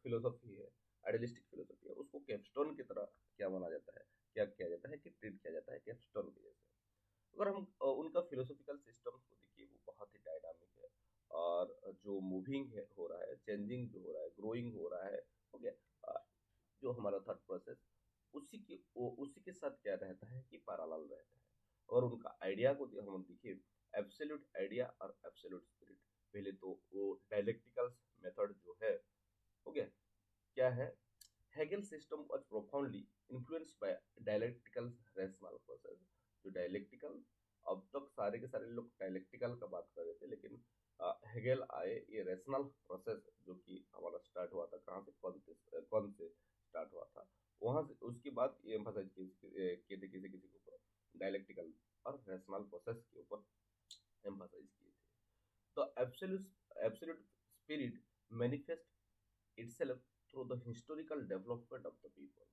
फिलोसफी है, आइडियलिस्टिक फिलोसफी है, उसको कैपस्टोन की तरह क्या माना जाता है, क्या किया जाता है कि ट्रीट किया जाता है कैपस्टोन के जैसे। अगर हम उनका फिलोसफिकल सिस्टम को देखिए वो बहुत ही डायनामिक है, और जो मूविंग है हो रहा है, चेंजिंग जो हो रहा है, ग्रोइंग हो रहा है, हो गया। जो हमारा थॉट प्रोसेस उसी के साथ क्या रहता है कि पैरेलल रहता है। और उनका आइडिया को हम देखिए, एब्सोल्यूट आइडिया और एब्सोल्यूट स्पिरिट। पहले तो वो डायलेक्टिकल मेथड जो है, हो गया, क्या है, Hegel system was profoundly influenced by dialectical rational process. जो डायलेक्टिकल, अब तक सारे के सारे लोग डायलेक्टिकल का बात कर रहे थे, लेकिन हेगेल आए, ये रेशनल प्रोसेस जो कि हमारा स्टार्ट हुआ था, कहाँ से, कौन से स्टार्ट हुआ था, वहां से उसके बाद ये एम्फसाइज किए थे किसी किसी के ऊपर डायलेक्टिकल और रेशनल प्रोसेस के ऊपर एम्फसाइज किए थे। तो absolute spirit manifest itself through the historical development of the people.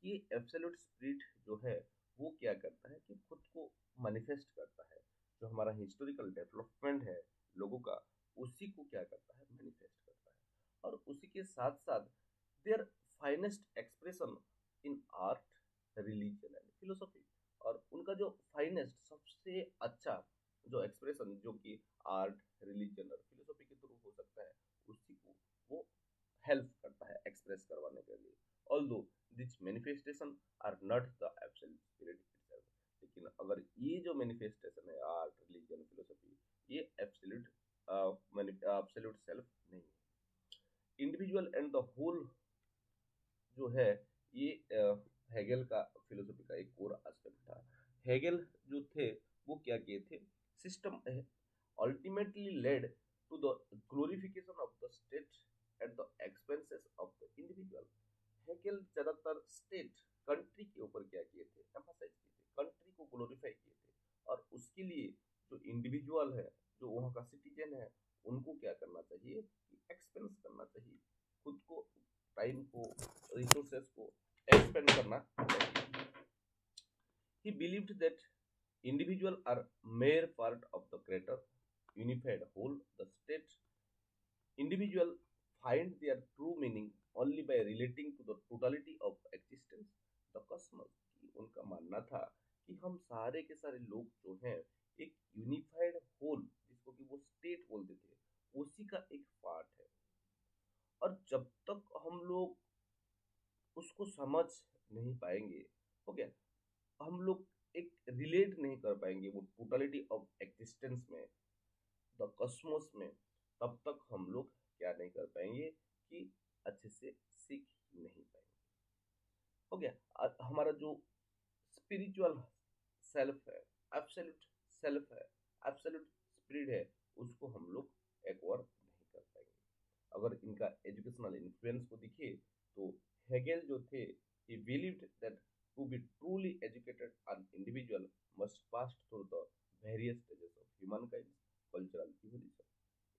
ये एब्सोल्यूट स्पिरिट जो है वो क्या करता है कि खुद को मैनिफेस्ट करता है, जो हमारा हिस्टोरिकल डेवलपमेंट है लोगों का, उसी को क्या करता है, मैनिफेस्ट करता है। और उसी के साथ साथ their finest expression in art, religion and philosophy. और उनका जो फाइनेस्ट, सबसे अच्छा जो एक्सप्रेशन जो कि आर्ट, रिलीजन और फिलोसफी के थ्रू हो सकता है, उसी को वो हेल्प करता है एक्सप्रेस करवाने के लिए। Although this manifestation are not the absolute spirit itself, लेकिन अगर ये जो मैनिफेस्टेशन है आर्ट, रिलीजन, फिलोसफी, ये एब्सोल्यूट एब्सोल्यूट सेल्फ नहीं है। इंडिविजुअल एंड द होल जो है ये हेगेल का फिलोसफी का एक और एस्पेक्ट था। हेगेल जो थे वो क्या किए थे, system ultimately led to the glorification of the state at the expenses of the individual. Hegel ज्यादातर स्टेट, कंट्री के ऊपर क्या किए थे, एम्फसाइज किए थे, कंट्री को ग्लोरीफाई किए थे। और उसके लिए जो इंडिविजुअल है, जो वहाँ का सिटीजन है, उनको क्या करना चाहिए कि एक्सपेंस करना चाहिए, खुद को, टाइम को, रिसोर्सेस को एक्सपेंड करना चाहिए। individual are mere part of the greater unified whole. The state individual find their true meaning only by relating to the totality of existence, the cosmos. कि उनका मानना था कि हम सारे के सारे लोग जो हैं एक यूनिफाइड होल, जिसको कि वो स्टेट बोलते थे, उसी का एक पार्ट है। और जब तक हम लोग उसको समझ नहीं पाएंगे, हो गया, हम लोग एक रिलेट नहीं कर पाएंगे वो टोटलिटी ऑफ एग्जिस्टेंस में, द कॉस्मोस में, तब तक हम लोग क्या नहीं कर पाएंगे कि अच्छे से सीख नहीं पाएंगे। हो गया। हमारा जो स्पिरिचुअल सेल्फ है, एब्सोल्यूट सेल्फ है, एब्सोल्यूट स्पिरिट है, उसको हम लोग एक्वायर नहीं कर पाएंगे। अगर इनका एजुकेशनल इन्फ्लुएंस को दिखे तो हेगेल जो थे, he believed that to be truly educated an individual must pass through the various stages of humankind's cultural evolution।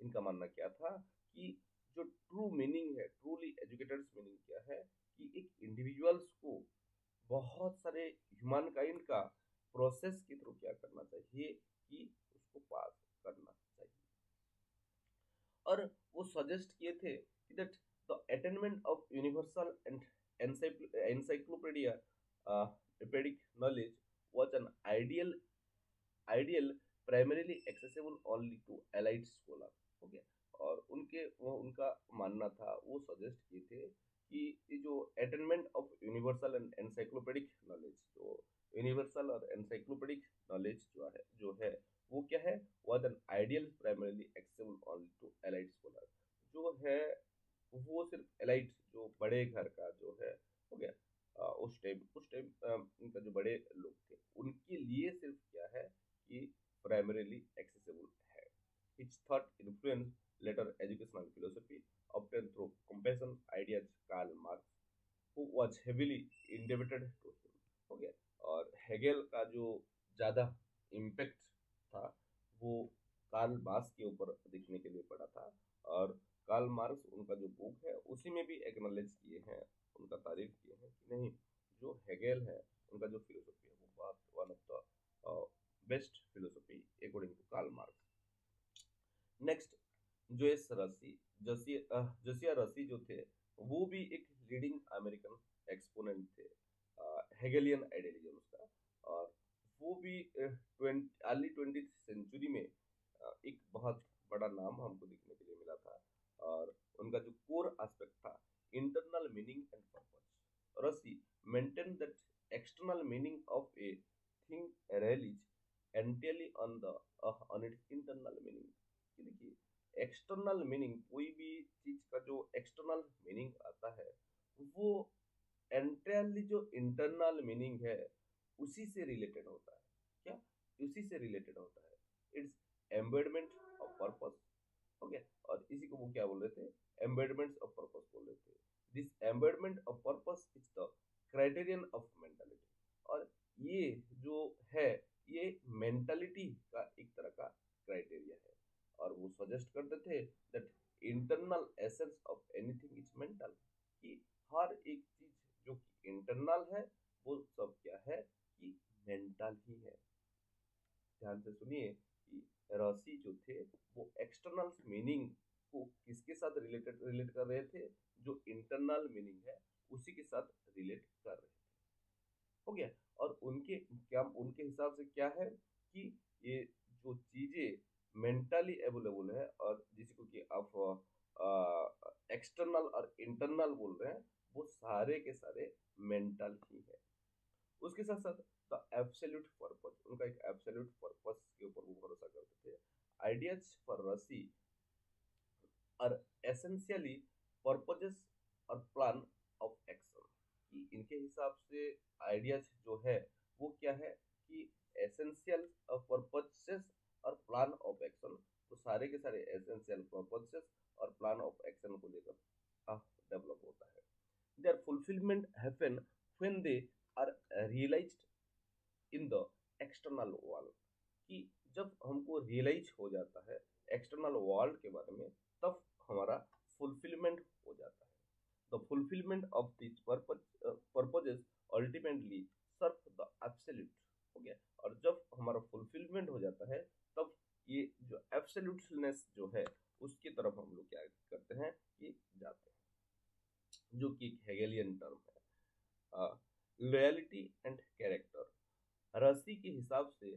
इनका मानना क्या था कि जो ट्रू मीनिंग है, ट्रूली एजुकेटेड मीनिंग क्या है, कि एक इंडिविजुअल्स को बहुत सारे ह्यूमन काइंड का प्रोसेस के थ्रू क्या करना चाहिए, कि उसको पास करना चाहिए। और वो सजेस्ट किए थे कि that the attainment of universal and encyclopedic knowledge was an ideal primarily accessible only to elite scholar. हो गया। और उनका मानना था, वो सजेस्ट किए थे कि ये जो attainment of universal and encyclopedic knowledge, जो यूनिवर्सल और एनसाइक्लोपीडिक नॉलेज जो है वो क्या है, was an ideal primarily accessible only to elite scholar. जो है वो सिर्फ एलाइट, जो बड़े घर का जो है, हो गया, उस टाइम इनका जो बड़े लोग थे उनके लिए सिर्फ क्या है कि प्राइमरीली एक्सेसिबल है। His thought influenced later educational philosophy, obtained through compassion ideas Karl Marx, who was heavily indebted to him। हो गया। और हेगेल का जो ज़्यादा इम्पैक्ट था वो कार्ल मार्क्स के ऊपर दिखने के लिए पड़ा था। और कार्ल मार्क्स उनका जो बुक है उसी में भी एक्नॉलेज किए हैं, उनका तारीफ किए हैं कि नहीं, जो हेगेल है उनका जो फिलोसफी है वो बहुत one of the best philosophy according to Karl Marx. Next, Josiah Royce, Josiah Royce जो थे, वो भी एक लीडिंग अमेरिकन एक्सपोनेंट थे हेगेलियन आइडियलिज्म का। और वो भी अर्ली 20th सेंचुरी में एक बहुत बड़ा नाम हमको देखने के लिए मिला था। और उनका जो कोर एस्पेक्ट था इंटरनल मीनिंग एंड पर्पस। रसी maintain that external meaning of a thing release entirely on it's internal meaning. देखिए, एक्सटर्नल मीनिंग, कोई भी चीज का जो एक्सटर्नल मीनिंग आता है वो एंटायरली जो इंटरनल मीनिंग है उसी से रिलेटेड होता है। क्या? उसी से रिलेटेड होता है। It's embedment of purpose. हो गया। और इसी को वो क्या बोल रहे थे, एम्बेडमेंट्स ऑफ पर्पस बोल रहे थे। This embedment of purpose is the criterion of mentality. और ये जो है, ये मेंटालिटी का एक तरह का क्राइटेरिया है। और वो सजेस्ट करते थे that internal essence of anything is mental, कि हर एक चीज जो कि इंटरनल है वो सब क्या है, कि मेंटल ही है। ध्यान से सुनिए कि रसी जो थे वो एक्सटर्नल मीनिंग को किसके साथ रिलेट कर रहे थे, जो इंटरनल मीनिंग है उसी के साथ रिलेट कर रहे थे। हो गया। और उनके हिसाब से क्या है कि ये जो चीजें मेंटली अवेलेबल है और जिसको कि आप एक्सटर्नल और इंटरनल बोल रहे हैं, वो सारे के सारे मेंटल ही है। उसके साथ साथ द एब्सोल्यूट पर्पस, उनका एक एब्सोल्यूट पर्पस के ऊपर वो भरोसा करते थे। आइडियाज फॉर रसी आर एसेंशियली पर्पसेस और प्लान ऑफ एक्शन। कि इनके हिसाब से आइडियाज जो है वो क्या है, कि एसेंशियल पर्पसेस और प्लान ऑफ एक्शन। तो सारे के सारे एसेंशियल पर्पसेस और प्लान ऑफ एक्शन को लेकर डेवलप होता है। Their fulfilment happen when they are realised in the external world. कि जब हमको रियलाइज हो जाता है एक्सटर्नल वर्ल्ड के बारे में, तब हमारा फुलफिलमेंट हो जाता है। The fulfilment of this purposes ultimately serve the absolute. हो गया। और जब हमारा फुलफिलमेंट हो जाता है तब ये जो एब्सोल्यूटनेस जो है उसकी तरफ हम लोग क्या करते हैं कि जाते हैं, जो कि एक हेगेलियन टर्म है। लॉयल्टी एंड कैरेक्टर, रसी के हिसाब से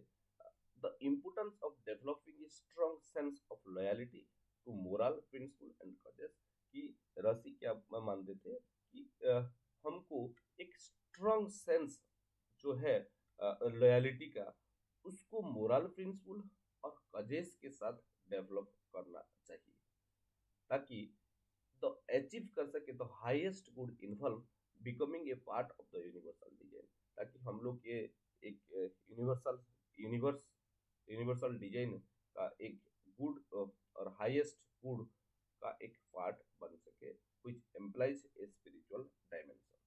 the importance of developing a strong sense of loyalty to moral principle and causes, कि रसी क्या मानते थे कि हमको एक स्ट्रॉन्ग सेंस जो है लॉयल्टी का, उसको मोरल प्रिंसिपल और कजेस के साथ डेवलप करना चाहिए, ताकि तो अचीव कर सके the highest good involve becoming a part of the universal design, ताकि हम लोग ये एक यूनिवर्स यूनिवर्सल डिजाइन का एक गुड और हाईएस्ट गुड का एक पार्ट बन सके, which implies a spiritual dimension.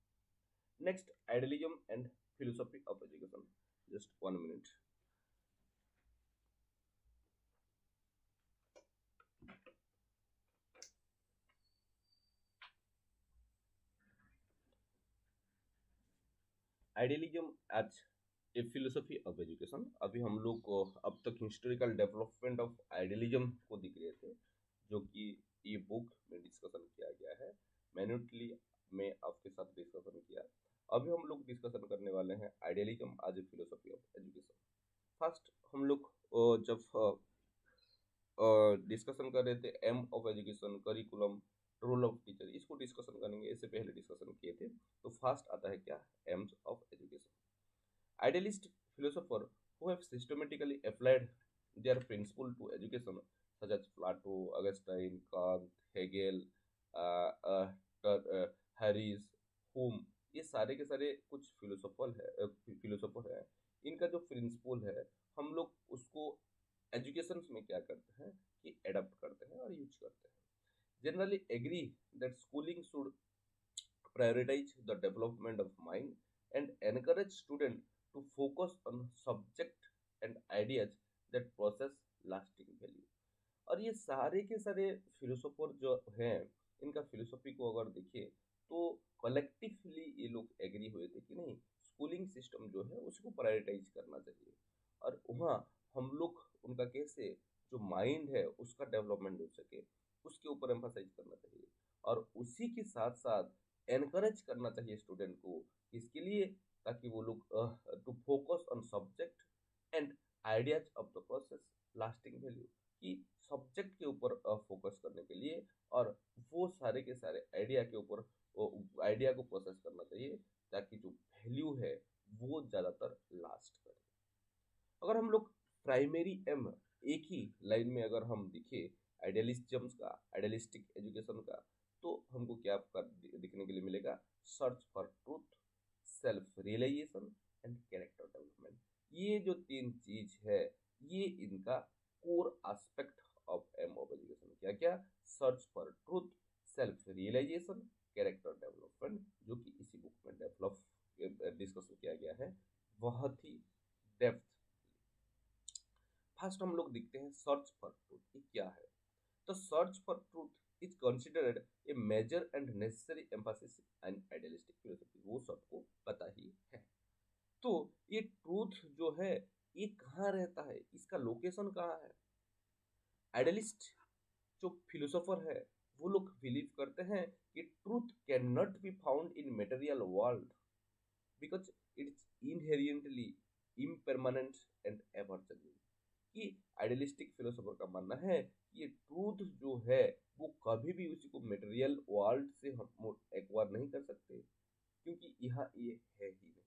Next, idealism and philosophy of education. Just 1 minute. Idealism as a philosophy of education. अभी हम लोग को अब तक हिस्टोरिकल डेवलपमेंट ऑफ आइडियलिज्म को दिख रहे थे, जो कि ये बुक में डिस्कशन किया गया है, मैन्युटली में आपके साथ डिस्कशन किया। अभी हम लोग डिस्कशन करने वाले हैं idealism as a philosophy of education. First हम लोग जब डिस्कशन कर रहे थे aim of education, curriculum, role of teacher, इसको डिस्कशन करेंगे। इससे पहले डिस्कशन किए थे। तो फर्स्ट आता है क्या, AIIMS of education. Idealist philosophers who have systematically applied their principle to education, such as Plato, Augustine, Kant, Hegel, Harris, हुम, ये सारे के सारे कुछ फिलोसोफर है। इनका जो प्रिंसिपल है हम लोग उसको एजुकेशन में क्या करते हैं कि एडप्ट करते हैं और यूज करते हैं। Generally agree that schooling should prioritize the development of mind and encourage students to focus on subject and ideas that possess lasting value। और ये सारे के सारे फिलोसोफर जो हैं, इनका फिलोसफी को अगर देखें तो कलेक्टिवली ये लोग एग्री हुए थे कि नहीं, स्कूलिंग सिस्टम जो है उसको प्रायोरिटाइज करना चाहिए, और वहाँ हम लोग उनका कैसे जो माइंड है उसका डेवलपमेंट हो सके उसके ऊपर एम्फासाइज करना चाहिए, और उसी के साथ साथ एनकरेज करना चाहिए स्टूडेंट को, इसके लिए ताकि वो लोग to focus on subject and ideas of the process lasting value, कि सब्जेक्ट के ऊपर फोकस करने के लिए और वो सारे के सारे आइडिया के ऊपर आइडिया को प्रोसेस करना चाहिए, ताकि जो वैल्यू है वो ज़्यादातर लास्ट करे। अगर हम लोग प्राइमरी एम एक ही लाइन में अगर हम दिखे आइडियलिज्म का, आइडियलिस्टिक एजुकेशन का, तो हमको क्या दिखने के लिए मिलेगा, search for truth, self realisation and character development. ये जो तीन चीज है ये इनका core aspect of aim of education. क्या क्या, search for truth, self realisation, character development, जो कि इसी बुक में डेवलप डिस्कस किया गया है बहुत ही डेप्थ। फर्स्ट हम लोग देखते हैं सर्च फॉर ट्रूथ, ये क्या है। तो search for truth is considered a major and necessary emphasis and idealistic philosophy, वो सबको पता ही है। तो ये ट्रूथ जो है ये कहाँ रहता है, इसका लोकेशन कहाँ है। आइडियलिस्ट जो फिलोसोफर है वो लोग बिलीव करते हैं कि truth can not be found in material world because it's inherently impermanent and ever changing. कि आइडियलिस्टिक फिलोसोफर का मानना है कि ये ट्रूथ जो है वो कभी भी उसी को मटेरियल वर्ल्ड से हम एक्वायर नहीं कर सकते, क्योंकि यहाँ ये है ही नहीं।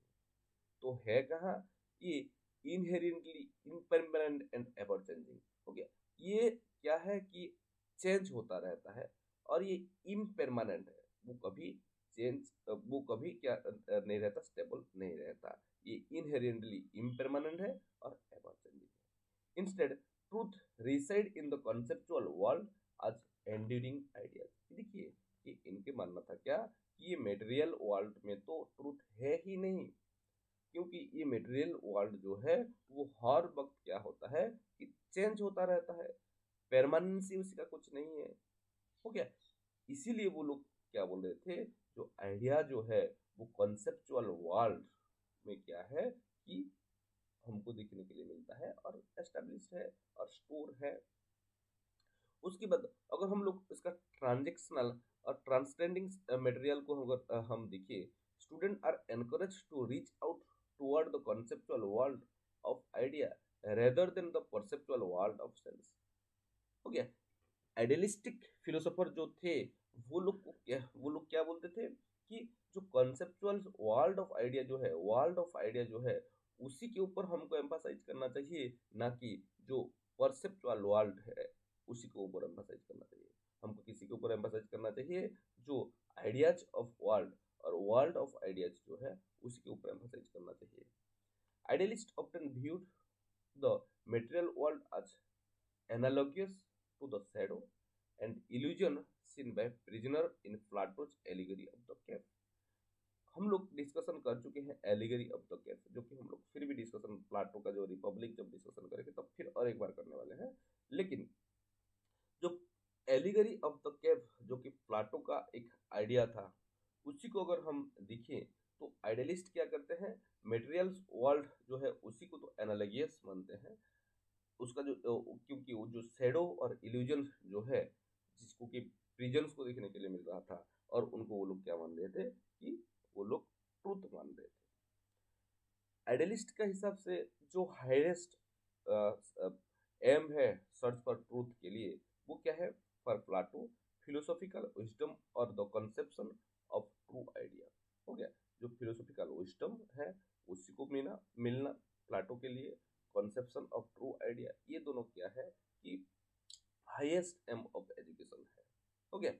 तो है कहाँ, ये inherently impermanent and ever changing हो गया। ये क्या है कि चेंज होता रहता है, और ये इम्परमानेंट है, वो कभी चेंज, वो कभी क्या नहीं रहता, स्टेबल नहीं रहता। ये इनहेरेंटली इम्परमानेंट है और एवर चेंजिंग है। Instead, truth reside in the conceptual world as enduring ideas। देखिए कि इनके मानना था क्या कि ये मेटेरियल वर्ल्ड में तो ट्रूथ है ही नहीं, क्योंकि ये मेटेरियल वर्ल्ड जो है वो हर वक्त क्या होता है कि चेंज होता रहता है, परमानेंसी उसका कुछ नहीं है, हो गया। इसीलिए वो लोग क्या बोल रहे थे, जो आइडिया जो है वो कॉन्सेप्चुअल वर्ल्ड में क्या है कि हमको देखने के लिए मिलता है और एस्टेब्लिश्ड है और स्टोर है। उसके बाद अगर हम लोग इसका ट्रांजेक्शनल और ट्रांसटेंडिंग मटेरियल को अगर हम देखिए, student are encourage to reach out toward the conceptual world of idea rather than the perceptual world of sense. हो गया। आइडियलिस्टिक फिलोसोफर जो थे, वो लोग क्या बोलते थे कि जो कॉन्सेप्चुअल वर्ल्ड ऑफ आइडिया जो है उसी के ऊपर हमको एम्फासाइज करना चाहिए, ना कि जो परसेप्चुअल वर्ल्ड है उसी के ऊपर एम्फासाइज करना चाहिए। हमको किसी के ऊपर एम्फासाइज करना चाहिए जो आइडियाज ऑफ वर्ल्ड और वर्ल्ड ऑफ आइडियाज जो है उसी के ऊपर एम्फासाइज करना चाहिए। Idealist often viewed the material world as analogous to the shadow and illusion seen by prisoner in Plato's allegory of the cave। हम लोग डिस्कशन कर चुके हैं एलिगरी ऑफ द कैफ, जो कि हम लोग फिर भी डिस्कशन प्लाटो का जो रिपब्लिक जब डिस्कशन करेंगे तब फिर और एक बार करने वाले हैं। लेकिन जो एलिगरी ऑफ द कैफ जो कि प्लाटो का एक आइडिया था, उसी को अगर हम देखें तो आइडियलिस्ट क्या करते हैं, मेटेरियल्स वर्ल्ड जो है उसी को तो एनालॉगियस मानते हैं। उसका जो क्योंकि वो जो शेडो और इल्यूजन जो है जिसको कि प्रिजन्स को देखने के लिए मिल रहा था, और उनको वो लोग क्या मान रहे थे कि वो लोग ट्रूथ मान रहे थे। आइडियलिस्ट का हिसाब से जो हाईएस्ट एम है सर्च फॉर ट्रूथ के लिए, वो क्या है, फॉर प्लाटो फिलोसॉफिकल विजडम और the conception of true idea. हो गया। जो फिलोसॉफिकल विजडम है उसी को मिलना मिलना प्लाटो के लिए, कंसेप्शन ऑफ ट्रू आइडिया, ये दोनों क्या है कि हाईएस्ट एम ऑफ एजुकेशन है। हो गया।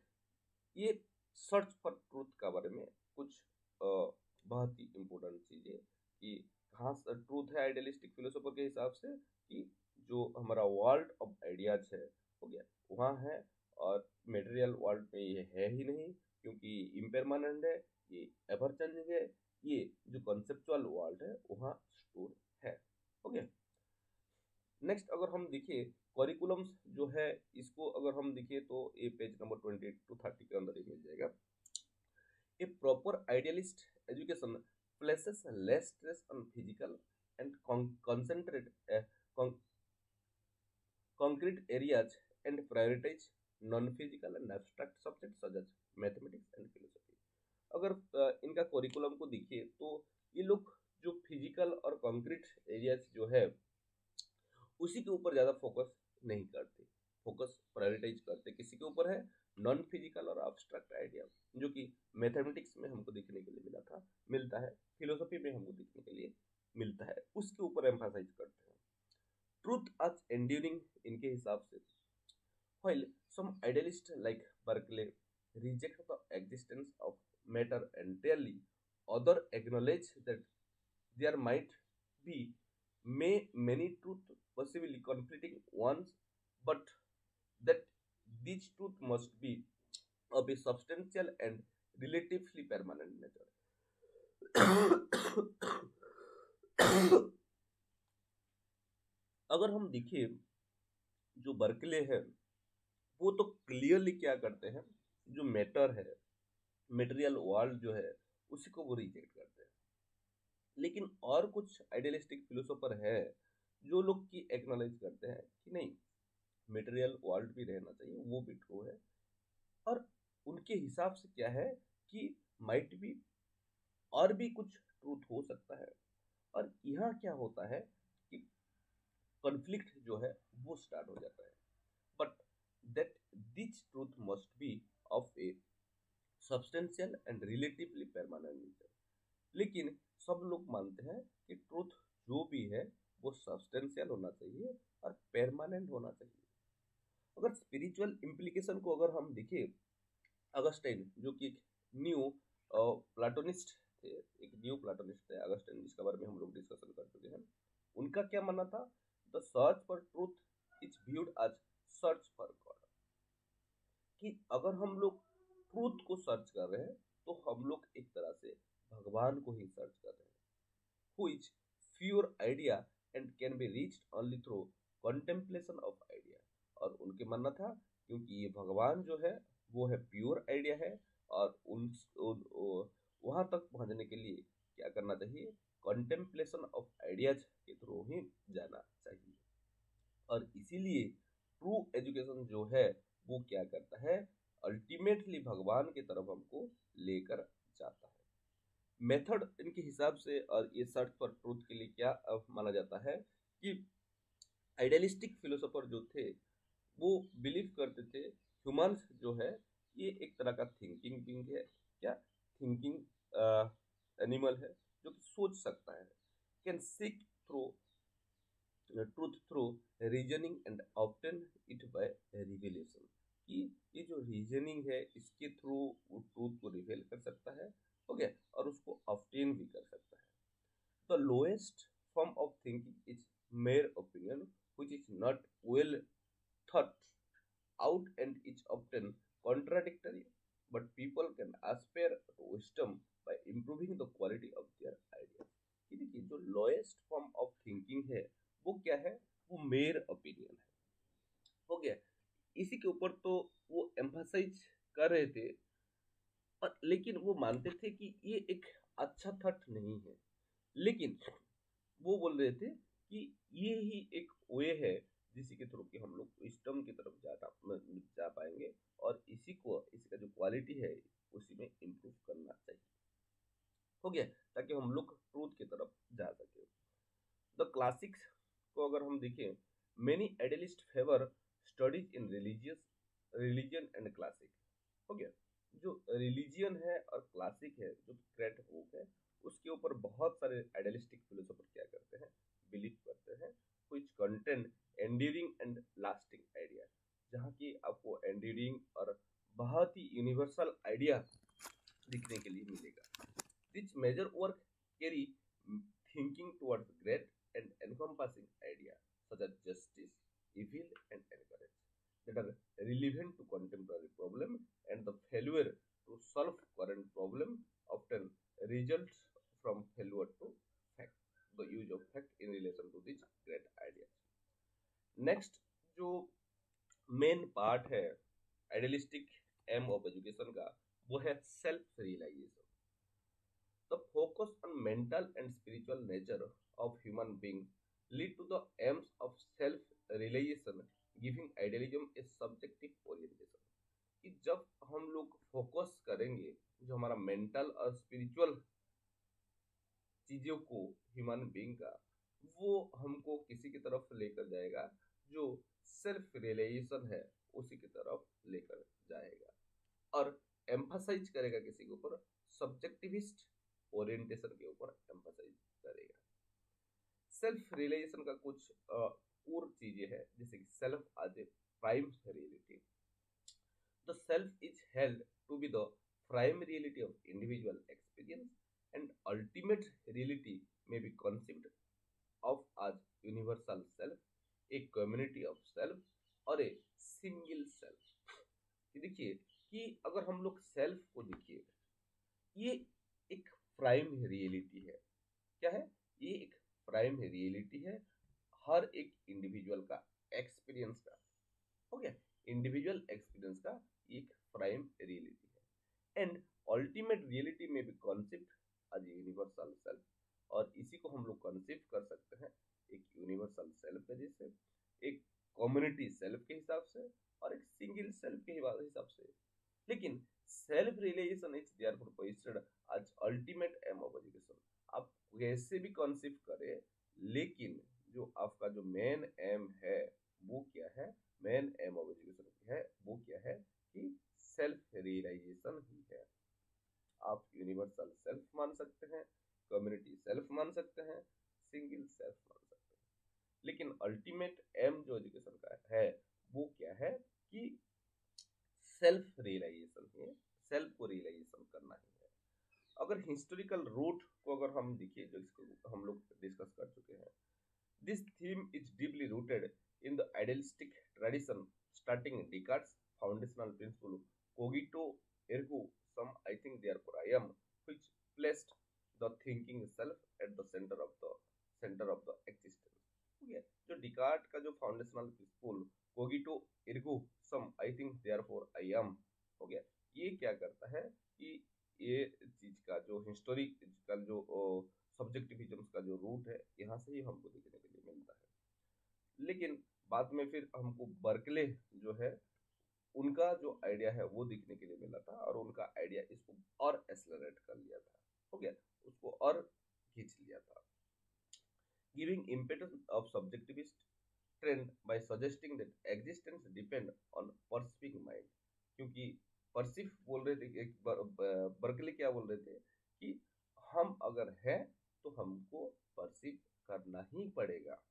ये सर्च फॉर ट्रूथ का बारे में कुछ बहुत ही इम्पोर्टेंट चीज़ है कि कहाँ से ट्रूथ है आइडियलिस्टिक फिलोसोफर के हिसाब से, कि जो हमारा वर्ल्ड ऑफ आइडियाज है, हो गया, वहाँ है, और मेटेरियल वर्ल्ड में ये है ही नहीं क्योंकि इम्पेरमानेंट है, ये एवर चेंजिंग है। ये जो कॉन्सेप्चुअल वर्ल्ड है वहाँ स्टोर है। हो गया। नेक्स्ट अगर हम देखिए करिकुलम्स जो है, इसको अगर हम देखिए तो ये पेज नंबर 20 to 30 के अंदर ही मिल जाएगा। A proper idealist education places less stress on physical and concentrate con- concrete areas and prioritize non-physical and abstract subjects such as mathematics and philosophy। अगर इनका करिकुलम को देखिए तो ये लोग जो फिजिकल और कंक्रीट एरियाज जो है उसी के ऊपर ज़्यादा फोकस नहीं करते, फोकस प्रायोरिटाइज करते किसी के ऊपर है, नॉन फिजिकल और एब्स्ट्रैक्ट आइडिया, जो कि मैथमेटिक्स में हमको देखने के लिए मिलता है, फिलोसफी में हमको देखने के लिए मिलता है, उसके ऊपर एम्फासाइज करते हैं। ट्रूथ आज एंड्यूरिंग इनके हिसाब से, while some idealists like Berkeley reject the existence of matter entirely, others acknowledge that there might be many truth, possibly conflicting ones, but that these truth must be of a substantial and relatively permanent nature। अगर हम देखिए जो Berkeley है वो तो clearly क्या करते हैं, जो मैटर है, मटेरियल वर्ल्ड जो है उसी को वो रिजेक्ट करते हैं। लेकिन और कुछ आइडियलिस्टिक फिलोसोफर है जो लोग की एक्नॉलेज करते हैं कि नहीं, मटेरियल वर्ल्ड भी रहना चाहिए, वो भी ट्रू है, और उनके हिसाब से क्या है कि माइट भी और भी कुछ ट्रूथ हो सकता है। और यहाँ क्या होता है कि कॉन्फ्लिक्ट जो है वो स्टार्ट हो जाता है, but that this truth must be of A substantial and relatively permanent nature. लेकिन सब लोग मानते हैं कि ट्रूथ जो भी है वो सब्सटेंशियल होना चाहिए और परमानेंट होना चाहिए। अगर स्पिरिचुअल इम्प्लीकेशन को अगर हम देखें, अगस्टाइन जो कि एक न्यू प्लाटोनिस्ट थे, एक न्यू प्लाटोनिस्ट थे अगस्टाइन, जिसके बारे में हम लोग डिस्कशन कर चुके हैं। उनका क्या मानना था, the search for truth is viewed as search for God, कि अगर हम लोग ट्रूथ को सर्च कर रहे हैं तो हम लोग एक तरह से भगवान को ही सर्च कर रहे हैं, who is pure idea and can be reached only through contemplation of idea। और उनके मानना था क्योंकि ये भगवान जो है वो है प्योर आइडिया है, और वहां तक पहुंचने के लिए क्या करना चाहिए, कंटेम्पलेशन ऑफ आइडियाज के थ्रू ही जाना चाहिए। और इसीलिए ट्रू एजुकेशन जो है वो क्या करता है, अल्टीमेटली भगवान की तरफ हमको लेकर जाता है। मेथड इनके हिसाब से और ये सर्च फॉर ट्रूथ के लिए क्या माना जाता है कि आइडियलिस्टिक फिलोसोफर जो थे वो बिलीव करते थे ह्यूमंस जो है ये एक तरह का थिंकिंग बीइंग है, क्या थिंकिंग एनिमल है जो कि सोच सकता है, can seek through truth through reasoning and obtain it by revelation, कि ये जो रीजनिंग है इसके थ्रू वो ट्रूथ को रिवील कर सकता है, हो गया, और उसको ऑब्टेन भी कर सकता है। The lowest form of thinking is mayor opinion which is not well thought out and is often contradictory, but people can aspire to wisdom by improving the quality of their ideas। कि देखिए जो lowest form of thinking है वो क्या है, वो mayor opinion है, हो गया। इसी के ऊपर तो वो एम्फसाइज कर रहे थे, और लेकिन वो मानते थे कि ये एक अच्छा थॉट नहीं है, लेकिन वो बोल रहे थे कि ये ही एक वे है जिसी के थ्रू कि हम लोग विस्डम की तरफ जा पाएंगे, और इसी का जो क्वालिटी है उसी में इम्प्रूव करना चाहिए, हो गया, ताकि हम लोग ट्रूथ की तरफ जा सके। द क्लासिक्स को अगर हम देखें, many idealist favour studies in religion and classic, हो गया। जो रिलीजियन है और क्लासिक है जो ग्रेट बुक है, उसके ऊपर बहुत सारे आइडियलिस्टिक फिलोसोफर क्या करते हैं, बिलीव करते हैं, which contain enduring and lasting idea, जहाँ की आपको enduring और बहुत ही यूनिवर्सल आइडिया दिखने के लिए मिलेगा। This major work carry thinking towards great and encompassing idea such as justice, evil and encourage that are relevant to contemporary problem, and the failure to solve current problem often results from failure to fact, the use of fact in relation to these great ideas। Next जो main part है idealistic aim of education का, वो है self realisation. The focus on mental and spiritual nature of human being lead to the aims of self realisation, giving idealism a subjective orientation. कि जब हम लोग focus करेंगे जो हमारा मेंटल और स्पिरिचुअल चीजों को ह्यूमन बीइंग का, वो हमको किसी की तरफ लेकर जाएगा जो सेल्फ रियलाइजेशन है उसी की तरफ लेकर जाएगा, और एम्फसाइज करेगा किसी के ऊपर, सब्जेक्टिविस्ट ओरिएंटेशन के ऊपर एम्फसाइज करेगा। सेल्फ रियलाइजेशन का कुछ और चीजें हैं, जैसे कि self as a prime reality. The self is held to be the prime reality of individual experience, and ultimate reality may be conceived of as universal self, a community of self, और a single self। कि देखिए कि अगर हम लोग self को देखिए, ये एक प्राइम रियलिटी है, क्या है, ये एक प्राइम रियलिटी है हर एक इंडिविजुअल का एक्सपीरियंस का, हो गया, इंडिविजुअल एक्सपीरियंस का एक प्राइम रियलिटी है, एंड अल्टीमेट रियलिटी में भी कॉन्सेप्ट एज यूनिवर्सल सेल्फ, और इसी को हम लोग कंसीव कर सकते हैं एक यूनिवर्सल सेल्फ के जैसे, एक कम्युनिटी सेल्फ के हिसाब से, और एक सिंगल सेल्फ के हिसाब से। लेकिन self realisation is therefore positioned as ultimate aim of education. आप कैसे भी कंसीव करें, लेकिन जो आपका जो मेन एम है वो क्या है, मेन एम ऑफ एजुकेशन है वो क्या है कि सेल्फ रियलाइजेशन ही है। आप यूनिवर्सल सेल्फ मान सकते हैं, कम्युनिटी सेल्फ मान सकते हैं, सिंगल सेल्फ मान सकते हैं, लेकिन अल्टीमेट एम जो एजुकेशन का है वो क्या है कि सेल्फ रियलाइजेशन है, सेल्फ को रियलाइजेशन करना ही है। अगर हिस्टोरिकल रूट को अगर हम देखिए, जो इसको हम लोग डिस्कस कर चुके हैं, this theme is deeply rooted in the idealistic tradition starting Descartes foundational principle cogito ergo sum I think therefore I am, which placed the thinking self at the center of the existence। ठीक है, जो Descartes का जो foundational principle cogito ergo sum I think therefore I am, हो गया, ये क्या करता है कि ये चीज का जो हिस्टोरिकल जो सब्जेक्टिविज्म का जो रूट है यहाँ से ही हमको देखने के लिए मिलता है। लेकिन बाद में फिर हमको बर्कले जो है उनका जो आइडिया है वो दिखने के लिए मिला था, और उनका आइडिया इसको और एक्सेलरेट कर लिया था, हो गया, उसको और खींच लिया था। Giving impetus of subjectivist trend by suggesting that existence depend on perceiving mind, क्योंकि परसीव बोल रहे थे, एक बर्कले क्या बोल रहे थे कि हम अगर हैं तो हमको परसीव करना ही पड़ेगा,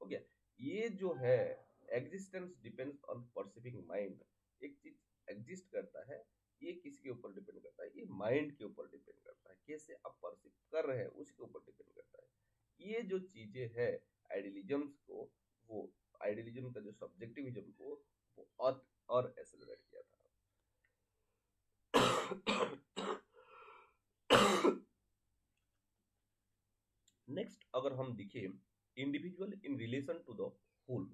हो गया। ये जो है existence depends on perceiving mind, एक चीज एग्जिस्ट करता है, ये किसी के ऊपर डिपेंड करता है, ये माइंड के ऊपर डिपेंड करता है, कैसे आप परसीव कर रहे हैं उसके ऊपर डिपेंड करता है। ये जो चीजें है आइडियलिज्म को, वो आइडियलिज्म का जो सब्जेक्टिविज्म को वो और एक्सेलरेट किया था। नेक्स्ट अगर हम देखें, individual in relation to the whole,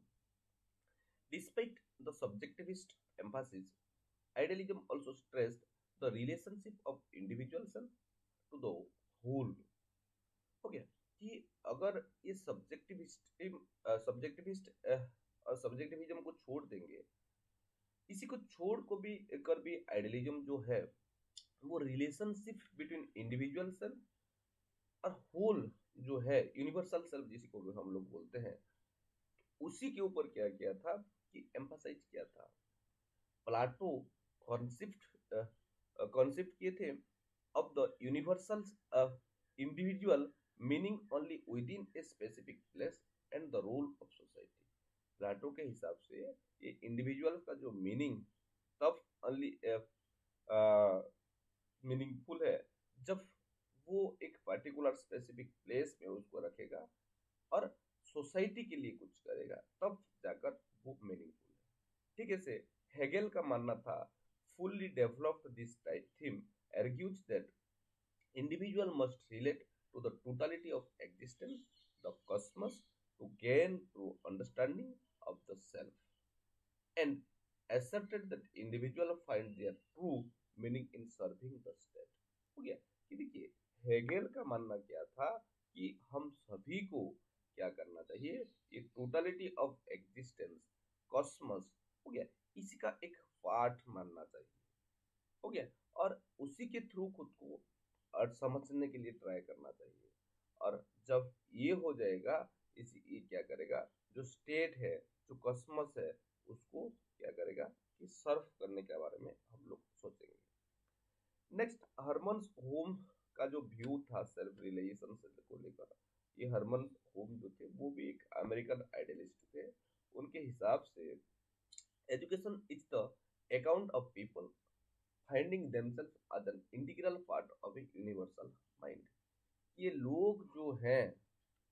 despite the subjectivist emphasis, idealism also stressed the relationship of individual self to the whole, हो गया, कि अगर ये सब्जेक्टिविज्म को छोड़ देंगे, इसी को छोड़ को भी कर भी आइडियलिज्म जो है वो रिलेशनशिप बिटवीन इंडिविजुअल सेल्फ और होल जो है यूनिवर्सल सेल्फ जिसी को हम लोग बोलते हैं, उसी के ऊपर क्या किया था कि एम्फासाइज किया था। प्लाटो कॉन्सेप्ट किए थे of the universal individual meaning only within a specific place and the role of society। Plato के हिसाब से ये इंडिविजुअल का जो मीनिंग तब ओनली मीनिंगफुल है जब वो एक पर्टिकुलर स्पेसिफिक प्लेस में उसको रखेगा और सोसाइटी के लिए कुछ करेगा, तब जाकर वो मीनिंगफुल है। ठीक है से हेगेल का मानना था, fully developed this theme argues that individual must relate to the totality of existence, the cosmos, to gain true understanding of the self, and asserted that individual find their true meaning in serving the state। हो गया कि देखिए Hegel का मानना क्या था कि हम सभी को क्या करना चाहिए, ये टोटलिटी ऑफ एग्जिस्टेंस, कॉस्मस, हो गया, इसी का एक पार्ट मानना चाहिए, हो गया, और उसी के थ्रू खुद को और समझने के लिए ट्राई करना चाहिए। और जब ये हो जाएगा, इसी ये क्या करेगा, जो स्टेट है, जो कॉस्मस है, उसको क्या करेगा कि सर्व करने के बारे में हम लोग सोचेंगे। नेक्स्ट हरमन होम का जो व्यू था सेल्फ रियलाइजेशन से को लेकर, ये हरमन होम जो थे वो भी एक अमेरिकन आइडियलिस्ट थे। उनके हिसाब से education is the account of people finding themself as an integral part of a universal mind. ये लोग जो हैं,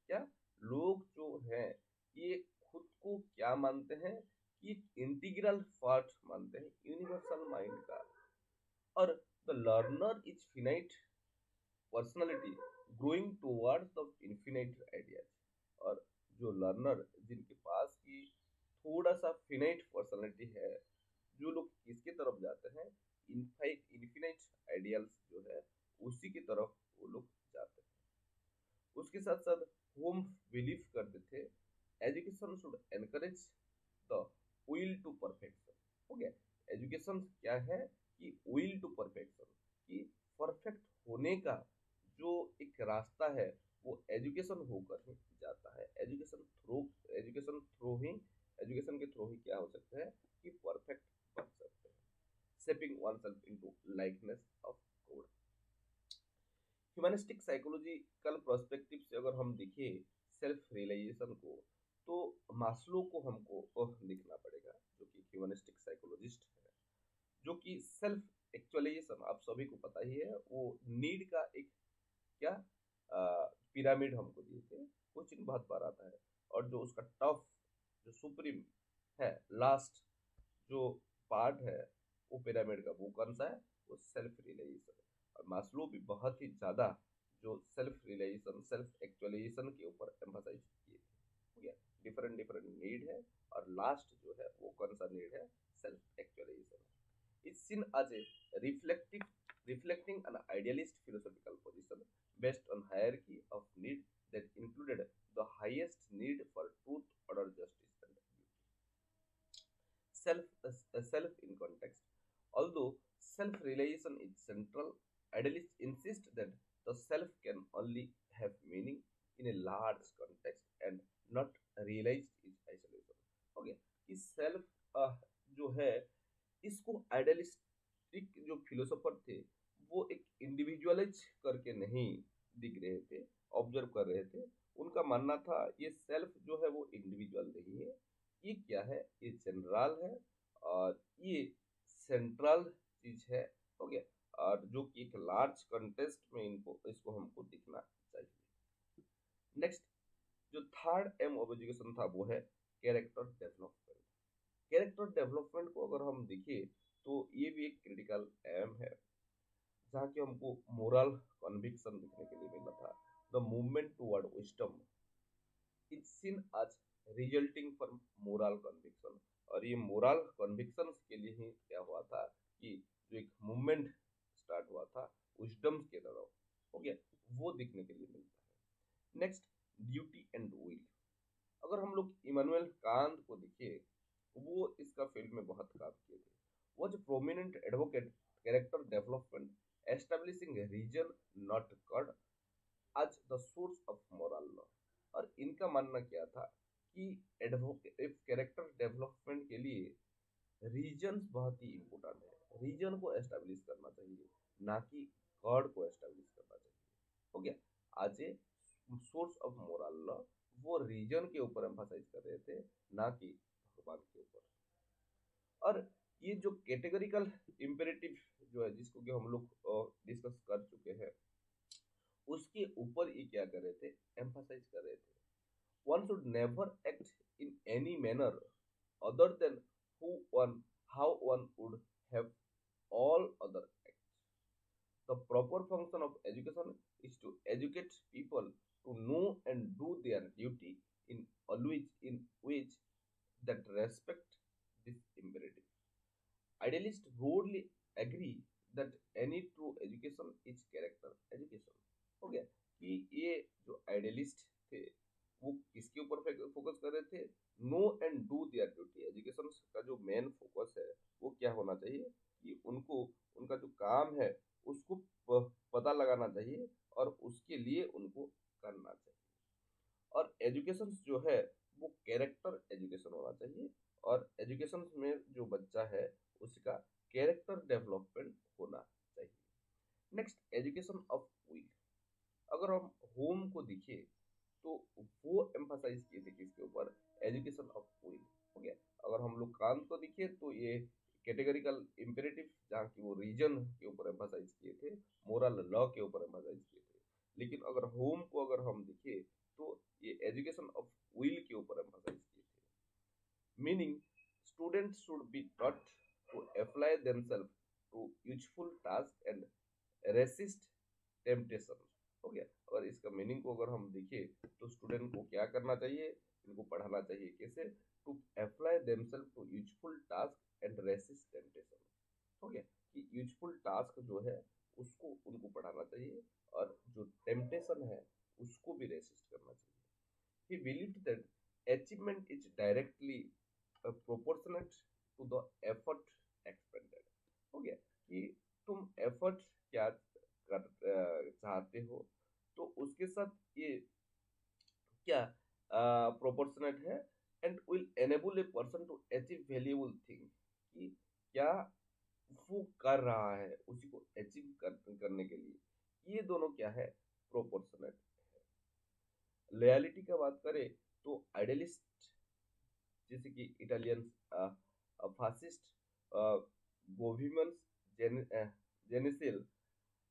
क्या लोग जो हैं, ये खुद को क्या मानते हैं कि इंटीग्रल पार्ट मानते हैं यूनिवर्सल माइंड का, और the learner is finite personality growing towards the infinite ideas. और जो लर्नर जिनके पास की थोड़ा सा फिनाइट पर्सनालिटी है, जो लोग किसके तरफ जाते हैं, इन्फिनाइट आइडियल्स जो है उसी की तरफ वो लोग जाते हैं। उसके साथ साथ होम बिलीव करते थे education should encourage the will to perfection. हो गया, एजुकेशन क्या है कि विल टू परफेक्शन, कि परफेक्ट होने का जो एक रास्ता है वो एजुकेशन होकर ही जाता है। एजुकेशन के थ्रू ही क्या हो सकता है कि परफेक्ट बन सकते हैं, shaping oneself into likeness of God। Humanistic psychological perspective से अगर हम देखें सेल्फ रियलाइजेशन को, तो मास्लो को हमको देखना पड़ेगा, जो कि ह्यूमनिस्टिक साइकोलॉजिस्ट है, जो कि सेल्फ एक्चुअलाइजेशन आप सभी को पता ही है, वो नीड का एक क्या पिरामिड हमको दिए थे, क्वेश्चन बहुत बार आता है, और जो उसका टॉप जो सुप्रीम है, लास्ट जो पार्ट है वो पिरामिड का, वो कौन सा है, वो सेल्फ रियलाइजेशन है। और मास्लो भी बहुत ही ज्यादा जो सेल्फ रियलाइजेशन, सेल्फ एक्चुअलाइजेशन के ऊपर एम्फसाइज किए थे, ठीक है। डिफरेंट डिफरेंट नीड है, और लास्ट जो है वो कौन सा नीड है, सेल्फ एक्चुअलाइजेशन है। It's seen as a reflecting an idealist philosophical position based on hierarchy of need that included the highest need for truth, order, justice, and self in context. Although self-realization is central, idealists insist that the self can only have meaning in a large context and not realized in isolation. Okay, कि self जो है, इसको idealistic जो philosopher थे वो एक individualise करके नहीं दिख रहे थे, ऑब्जर्व कर रहे थे। उनका मानना था ये सेल्फ जो है वो इंडिविजुअल नहीं है, ये क्या है, ये जनरल है और ये सेंट्रल चीज है। हो गया, और जो कि एक लार्ज कंटेस्ट में इनको इसको हमको दिखना चाहिए। नेक्स्ट, जो थर्ड एम ऑफ एजुकेशन था वो है कैरेक्टर डेवलपमेंट। कैरेक्टर डेवलपमेंट को अगर हम देखें तो ये भी एक क्रिटिकल एम है, जहाँ की हमको मोरल कन्विक्शन दिखने के लिए मिला था। The movement toward wisdom is seen as resulting from moral conviction. और ये मोरल कन्विक्शन के लिए ही क्या हुआ था कि जो एक मूवमेंट स्टार्ट हुआ था विजडम के तरफ, हो गया, वो दिखने के लिए मिलता है। Next, duty and will. अगर हम लोग इमानुएल कांत को देखिए, वो इसका फील्ड में बहुत काम किए थे। Was prominent advocate character development establishing reason not God as the source of moral law. और इनका मानना क्या था कि एडवोकेट कैरेक्टर डेवलपमेंट के लिए रीजन बहुत ही इंपॉर्टेंट है, रीजन को एस्टेब्लिश करना चाहिए, ना कि गॉड को एस्टेब्लिश करना चाहिए। हो गया, आज a source of moral law वो रीजन के ऊपर एम्फासाइज कर रहे थे, ना कि भगवान के ऊपर। और ये जो कैटेगरिकल इम्पेरेटिव जो है, जिसको कि हम लोग डिस्कस कर चुके हैं, उसके ऊपर ये क्या कर रहे थे, एम्फासाइज कर रहे थे। One should never act in any manner other than who one how one would have all other acts. The proper function of education is to educate people to know and do their duty in always in ways that respect this imperative. Idealists broadly agree that any true education is character education. हो गया, कि ये जो idealist थे वो किसके ऊपर focus कर रहे थे, know and do their duty. Education का जो मेन फोकस है वो क्या होना चाहिए कि उनको उनका जो काम है उसको पता लगाना चाहिए और उसके लिए उनको करना चाहिए। और एजुकेशन जो है वो कैरेक्टर एजुकेशन होना चाहिए, और एजुकेशन में जो बच्चा है उसका कैरेक्टर डेवलपमेंट होना चाहिए। Next, education of will. अगर हम होम को देखिए तो वो एम्फासाइज किए थे किसके ऊपर, एजुकेशन ऑफ विल। हो गया, अगर हम लोग कांत को देखिए तो ये कैटेगरिकल इम्पेरेटिव, जहाँ की वो रीजन के ऊपर एम्फासाइज किए थे, मोरल लॉ के ऊपर एम्फासाइज किए थे। लेकिन अगर होम को अगर हम देखिए तो ये एजुकेशन ऑफ विल के ऊपर एम्फासाइज किए थे। Meaning, students should be taught to apply themselves to useful task and resist temptation. हो गया, और इसका मीनिंग को अगर हम देखें तो स्टूडेंट को क्या करना चाहिए, इनको पढ़ाना चाहिए कैसे, to apply themselves to useful task and resist temptation. हो गया, कि यूजफुल टास्क जो है उसको उनको पढ़ाना चाहिए और जो टेम्पटेशन है उसको भी रेसिस्ट करना चाहिए। He believed that achievement is directly proportionate to the effort expended. हो गया, कि तुम एफर्ट क्या चाहते हो तो उसके साथ ये क्या प्रोपोर्शनेट है, and will enable a person to achieve valuable thing, कि क्या वो कर रहा है उसी को अचीव करने के लिए ये दोनों क्या है, प्रोपोर्शनेट है। लॉयल्टी का बात करें तो आइडियलिस्ट जैसे कि इटालियन फासिस्ट गोविमन्स Gentile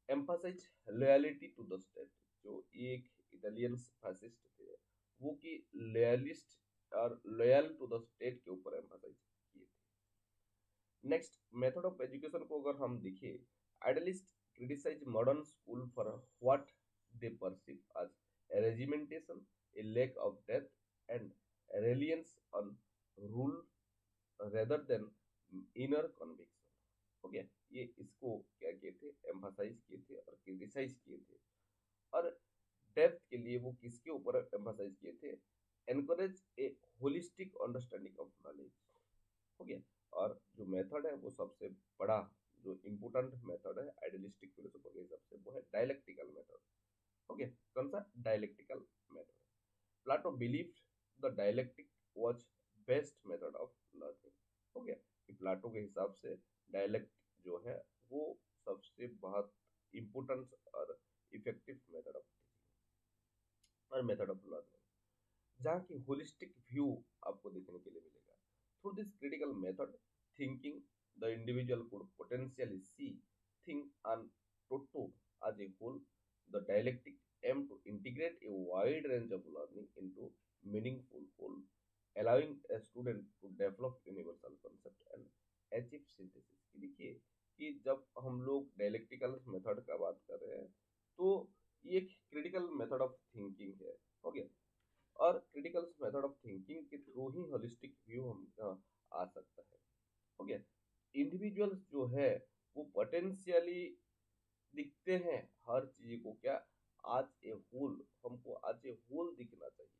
emphasise loyalty to the state. जो एक इटालियन फासिस्ट थे वो कि लॉयलिस्ट और लॉयल टू द स्टेट के ऊपर एम्फासाइज किए थे। नेक्स्ट, मेथड ऑफ एजुकेशन को अगर हम देखें, idealist criticise modern school for what they perceive as regimentation, a lack of depth and reliance on rule rather than inner conviction। हो गया, ये इसको क्या किए थे, एम्फासाइज किए थे और क्रिटिसाइज किए थे। और डेप्थ के लिए वो किसके ऊपर एम्फसाइज किए थे? Encourage A holistic understanding of knowledge. हो गया। और जो मेथड है वो सबसे बड़ा जो इम्पोर्टेंट मेथड है आइडियलिस्टिक फिलोसोफर के हिसाब से वो है डायलेक्टिकल मेथड। ओके, कौन सा? Dialectical method. Plato believed the dialectic was best method of learning. हो गया कि प्लाटो के हिसाब से डायलेक्ट जो है वो सबसे बहुत इम्पोर्टेंट और इफेक्टिव मेथड ऑफ और मेथड ऑफ लर्निंग, जहाँ की होलिस्टिक व्यू आपको देखने के लिए मिलेगा। Through this critical method thinking the individual could potentially see thing on toto as a whole. The dialectic aim to integrate a wide range of learning into meaningful whole, allowing a student to develop universal concept and achieve synthesis। कि देखिए कि जब हम लोग dialectical method का बात कर रहे हैं तो ये एक क्रिटिकल मेथड ऑफ थिंकिंग है। ओके, और क्रिटिकल मेथड ऑफ थिंकिंग के थ्रू ही होलिस्टिक व्यू हम आ सकता है। ओके, इंडिविजुअल्स जो है वो पोटेंशियली दिखते हैं हर चीज को क्या, आज ए होल, हमको आज ए होल दिखना चाहिए।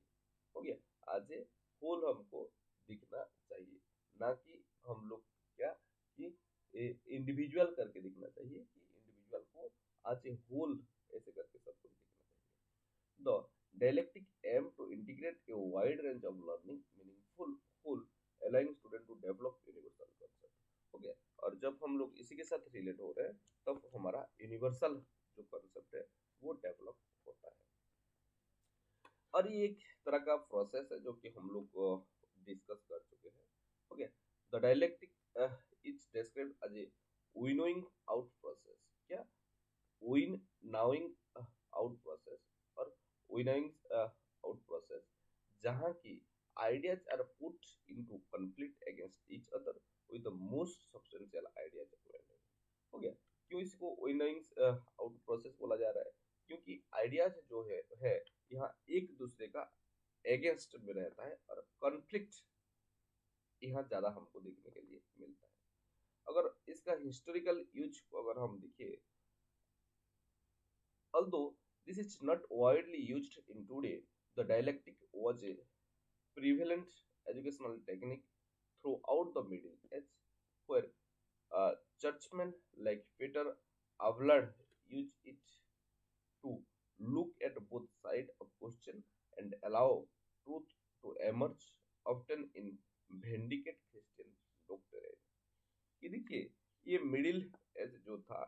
हो गया, आज ए होल हमको दिखना चाहिए, ना कि हम लोग क्या कि इंडिविजुअल करके दिखना चाहिए, कि इंडिविजुअल को आज ए होल ऐसे करके सब कुछ दिखना चाहिए। The dialectic aim to integrate a wide range of learning meaningful whole, allowing student to develop universal concept। हो गया, और जब हम लोग इसी के साथ रिलेट हो रहे हैं तब हमारा यूनिवर्सल जो कॉन्सेप्ट है वो डेवलप होता है। और ये एक तरह का प्रोसेस है जो कि हम लोग डिस्कस कर चुके हैं। Okay, the dialectic is described as a winnowing out process. क्या? विन नाउइंग आउट प्रोसेस और विनोइंग आउट प्रोसेस, जहाँ की ideas are put into conflict against each other with the most substantial ideas available। हो गया, क्यों इसको winnowing out process बोला जा रहा है? क्योंकि आइडियाज जो है यहाँ एक दूसरे का अगेंस्ट में रहता है और कॉन्फ्लिक्ट यहाँ ज्यादा हमको देखने के लिए मिलता है। अगर इसका हिस्टोरिकल यूज को अगर हम देखें, although this is not widely used in today, the dialectic was a prevalent educational technique throughout the Middle Ages, where churchmen like Peter Avlard used it to look at both sides of question and allow truth to emerge, often in vindicate Christian doctrine। कि देखिए ये middle age जो था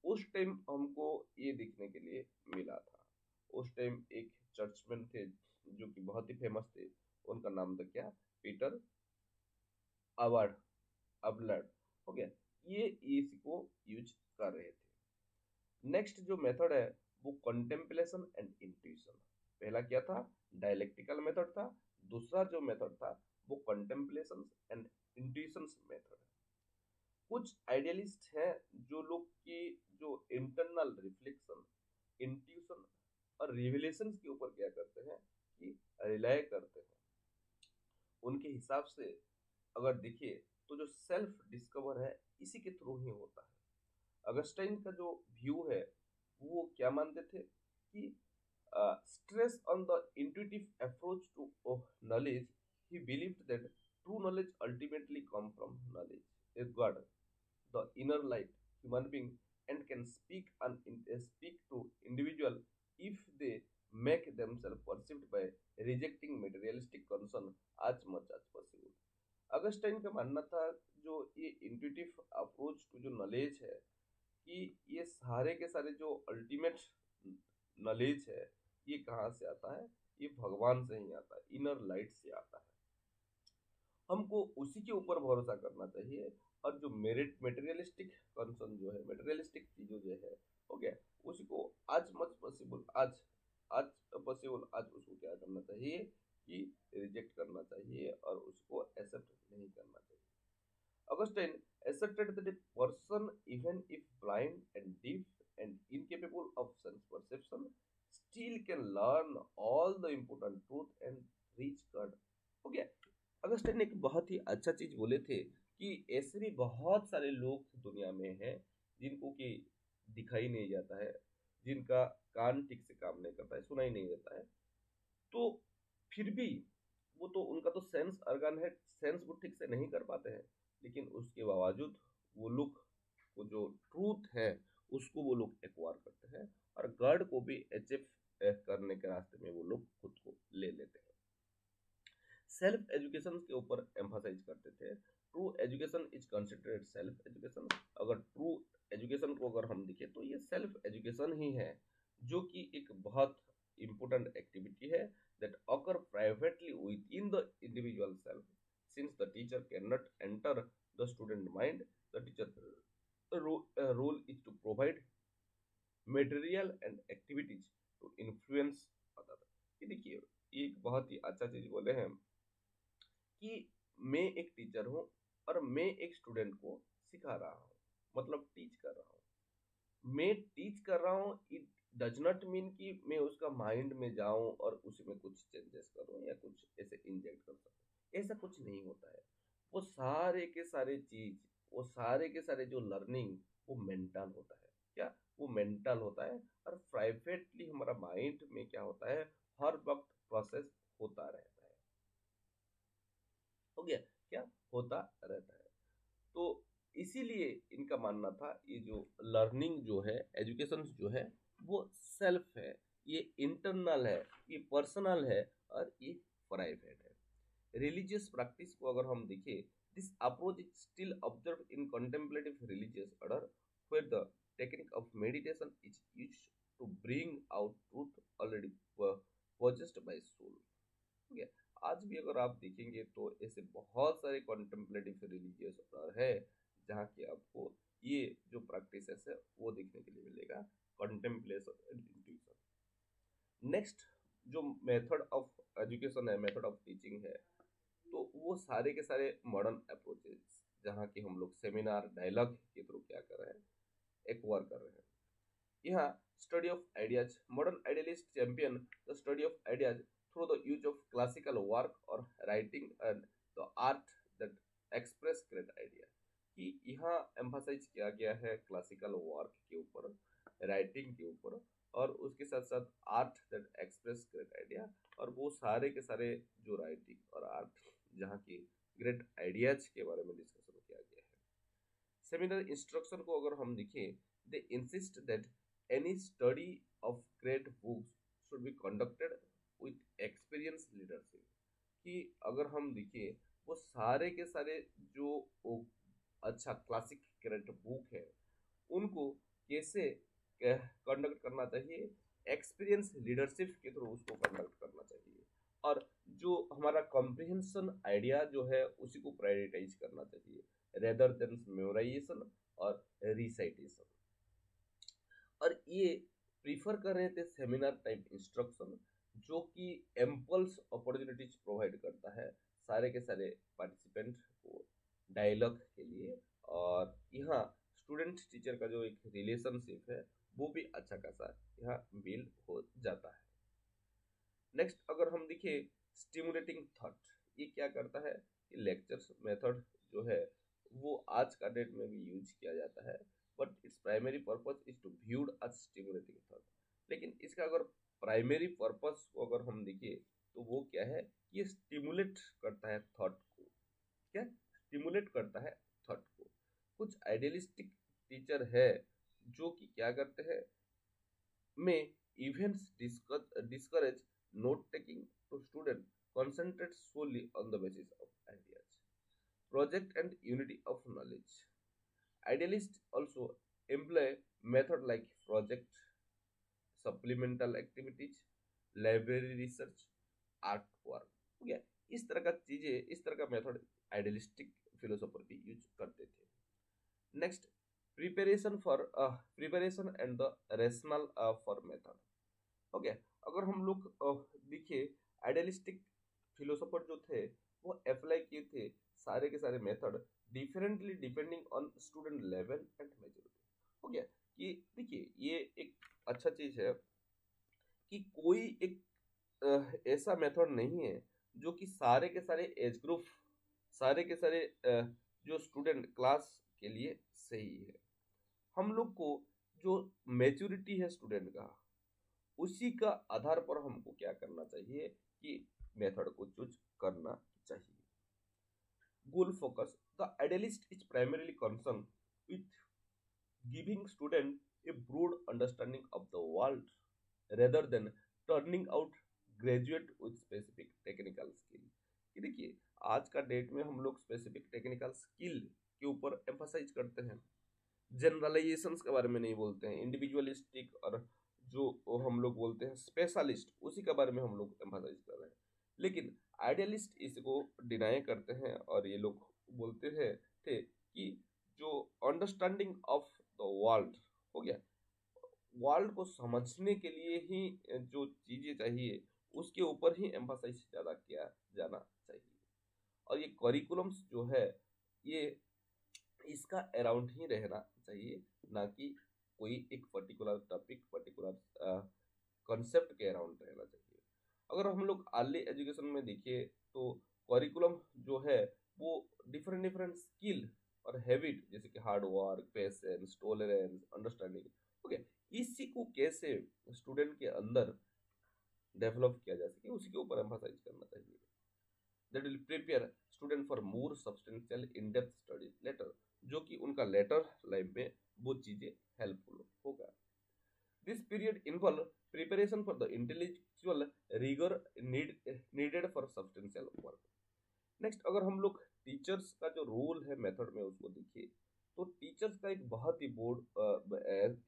उस time हमको ये देखने के लिए मिला था। उस टाइम एक चर्चमैन थे जो कि बहुत ही फेमस थे, उनका नाम था क्या? Peter Abelard Abelard. हो गया, ये इसको यूज कर रहे थे। नेक्स्ट जो मेथड है वो कंटेम्पलेशन एंड इंट्यूशन। पहला क्या था? डायलेक्टिकल मेथड था। दूसरा जो मेथड था वो कंटेम्पलेशन एंड इंट्यूशन मेथड। कुछ आइडियलिस्ट हैं जो लोग की जो इंटरनल रिफ्लेक्शन, इंट्यूशन और रिविलेशन के ऊपर क्या करते हैं कि रिलाय करते हैं। उनके हिसाब से अगर देखिए तो जो सेल्फ डिस्कवर है इसी के थ्रू ही होता है। अगस्टाइन का जो व्यू है वो क्या मानते थे कि stress on the intuitive approach to knowledge, he believed that true knowledge ultimately comes from knowledge, a God, the inner light, human being, and can speak to individual if they make themselves perceived by rejecting materialistic concern as much as possible। Augustine का मानना था जो ये intuitive approach to जो knowledge है कि ये सारे के सारे जो अल्टीमेट नॉलेज है ये कहाँ से आता है? ये भगवान से ही आता है, इनर लाइट से आता है। हमको उसी के ऊपर भरोसा करना चाहिए और जो मेरिट मेटेरियलिस्टिक कंसर्न जो है, मेटेरियलिस्टिक चीजों जो है, हो गया, उसको आज मच पॉसिबल आज पॉसिबल आज उसको क्या करना चाहिए कि रिजेक्ट करना चाहिए और उसको एक्सेप्ट नहीं करना चाहिए। Augustine asserted that a person, even if blind and deaf and incapable of sense perception, still can learn all the important truth and reach God। हो गया, अगस्टाइन ने एक बहुत ही अच्छा चीज बोले थे कि ऐसे भी बहुत सारे लोग दुनिया में हैं जिनको कि दिखाई नहीं जाता है, जिनका कान ठीक से काम नहीं करता है, सुनाई नहीं देता है, तो फिर भी वो तो उनका तो सेंस organ है, सेंस वो ठीक से नहीं कर पाते हैं, लेकिन उसके बावजूद वो लोग वो जो ट्रूथ है उसको वो लोग एक्वायर करते हैं और गॉड को भी अचीव करने के रास्ते में वो लोग खुद को ले लेते हैं। सेल्फ एजुकेशन के ऊपर एम्फासाइज करते थे। True education is considered self education. अगर ट्रू एजुकेशन को अगर हम देखें तो ये सेल्फ एजुकेशन ही है, जो कि एक बहुत इंपॉर्टेंट एक्टिविटी है that occur privately within the individual self. Since the teacher cannot enter the student mind, the teacher role is to provide material and activities to influence other. ये देखिए, ये एक बहुत ही अच्छा चीज बोले हैं कि मैं एक टीचर हूँ और मैं एक स्टूडेंट को सिखा रहा हूँ, मतलब टीच कर रहा हूँ। मैं टीच कर रहा हूँ, इट डज नॉट मीन कि मैं उसका माइंड में जाऊं और उसमें कुछ चेंजेस करूं या कुछ ऐसे इंजेक्ट कर सकूं, ऐसा कुछ नहीं होता है। वो सारे के सारे चीज, वो सारे के सारे जो लर्निंग, वो मेंटल होता है। क्या वो मेंटल होता है और प्राइवेटली हमारा माइंड में क्या होता है, हर वक्त प्रोसेस होता रहता है। हो गया, क्या होता रहता है। तो इसीलिए इनका मानना था ये जो लर्निंग जो है, एजुकेशन जो है, वो सेल्फ है, ये इंटरनल है, ये पर्सनल है और ये प्राइवेट है। रिलीजियस प्रैक्टिस को अगर हम देखें, this approach is still observe in contemplative religious order where the technique of meditation is used to bring out truth already possessed by soul. ठीक है, आज भी अगर आप देखेंगे तो ऐसे बहुत सारे कॉन्टेम्पलेटिव रिलीजियस ऑर्डर है जहाँ की आपको ये जो प्रैक्टिसेस है वो देखने के लिए मिलेगा, कॉन्टेम्पलेशन एंड इंट्यूशन। नेक्स्ट जो मेथड ऑफ एजुकेशन है, मेथड ऑफ टीचिंग है, तो वो सारे के सारे मॉडर्न अप्रोचेस जहाँ की हम लोग सेमिनार डायलॉग के थ्रू क्या कर रहे हैं, एक्वायर कर रहे हैं। यहाँ study of ideas, modern idealist champion the study of ideas through the use of classical work or writing and the art that express great idea। कि यहाँ एम्फासाइज किया गया है क्लासिकल वर्क के ऊपर, राइटिंग के ऊपर, और उसके साथ साथ art that express great idea, और वो सारे के सारे जो राइटिंग और आर्ट जहाँ की ग्रेट आइडियाज के बारे में डिस्कशन किया गया है। सेमिनार इंस्ट्रक्शन को अगर हम देखें, they insist that any study of great books should be conducted with experience leadership. कि अगर हम देखें वो सारे के सारे जो अच्छा क्लासिक ग्रेट बुक है उनको कैसे कंडक्ट करना चाहिए, एक्सपीरियंस लीडरशिप के थ्रू उसको कंडक्ट करना चाहिए, और जो हमारा कॉम्प्रिहेंशन आइडिया जो है उसी को प्रायोरिटाइज करना चाहिए रेदर देन मेमोराइजेशन और रिसाइटेशन। और ये प्रीफर कर रहे थे सेमिनार टाइप इंस्ट्रक्शन, जो कि एम्पल्स अपॉर्चुनिटीज प्रोवाइड करता है सारे के सारे पार्टिसिपेंट को डायलॉग के लिए, और यहाँ स्टूडेंट टीचर का जो एक रिलेशनशिप है वो भी अच्छा खासा यहाँ बिल्ड हो जाता है। नेक्स्ट अगर हम देखें स्टिमुलेटिंग थॉट, ये क्या करता है कि लेक्चर्स मेथड जो है वो आज का डेट में भी यूज किया जाता है, but its primary purpose is to viewed as stimulating thought. लेकिन इसका अगर प्राइमरी पर्पस को अगर हम देखें तो वो क्या है, ये स्टिमुलेट करता है थॉट को। क्या स्टिमुलेट करता है थॉट को। कुछ आइडियलिस्टिक टीचर है जो कि क्या करते हैं, में events discourage note taking to student concentrate solely on the basis of ideas, project and unity of knowledge। Idealists also employ method like project, supplemental activities, library research, art work। ठीक है, इस तरह का चीजें, इस तरह का मेथड आइडियलिस्टिक फिलोसोफर भी यूज करते थे। Next preparation and the rational for method. Okay, अगर हम लोग देखिए आइडियलिस्टिक फिलोसोफर जो थे वो अप्लाई किए थे सारे के सारे method differently depending on student level and maturity. हो गया कि देखिए ये एक अच्छा चीज है कि कोई एक ऐसा मेथड नहीं है जो कि सारे के सारे एज ग्रुप, सारे के सारे जो स्टूडेंट क्लास के लिए सही है। हम लोग को जो मैच्योरिटी है स्टूडेंट का, उसी का आधार पर हमको क्या करना चाहिए कि मेथड को चूज करना चाहिए। Goal focus, the idealist is primarily concern with giving student a broad understanding of the world rather than turning out graduate with specific technical skill। कि देखिए, आज का डेट में हम लोग स्पेसिफिक टेक्निकल स्किल के ऊपर एम्फासाइज करते हैं, जनरलाइजेशंस के बारे में नहीं बोलते हैं, इंडिविजुअलिस्टिक और जो हम लोग बोलते हैं स्पेशलिस्ट, उसी के बारे में हम लोग एम्फासाइज कर रहे हैं। लेकिन आइडियलिस्ट इसको डिनाई करते हैं और ये लोग बोलते हैं थे कि जो अंडरस्टैंडिंग ऑफ द वर्ल्ड हो गया, वर्ल्ड को समझने के लिए ही जो चीजें चाहिए उसके ऊपर ही एम्फासाइज ज्यादा किया जाना चाहिए। और ये करिकुलम्स जो है, ये इसका अराउंड ही रहना चाहिए, ना कि कोई एक पर्टिकुलर टॉपिक, पर्टिकुलर कॉन्सेप्ट के अराउंड रहना चाहिए। अगर हम लोग अर्ली एजुकेशन में देखिए तो करिकुलम जो है वो डिफरेंट डिफरेंट स्किल और हैबिट, जैसे कि hard work, patience, tolerance, understanding, okay, इसी को कैसे स्टूडेंट के अंदर डेवलप किया जा सके उसी के ऊपर एम्फासाइज करना चाहिए। That will prepare student for more substantial in depth studies later, जो कि उनका लेटर लाइफ में वो चीजें हेल्पफुल होगा। This period involve preparation for the intellectual rigour needed for substantial work. Next, अगर हम लोग टीचर्स का जो रोल है मेथड में उसको देखिए, तो टीचर्स का एक बहुत ही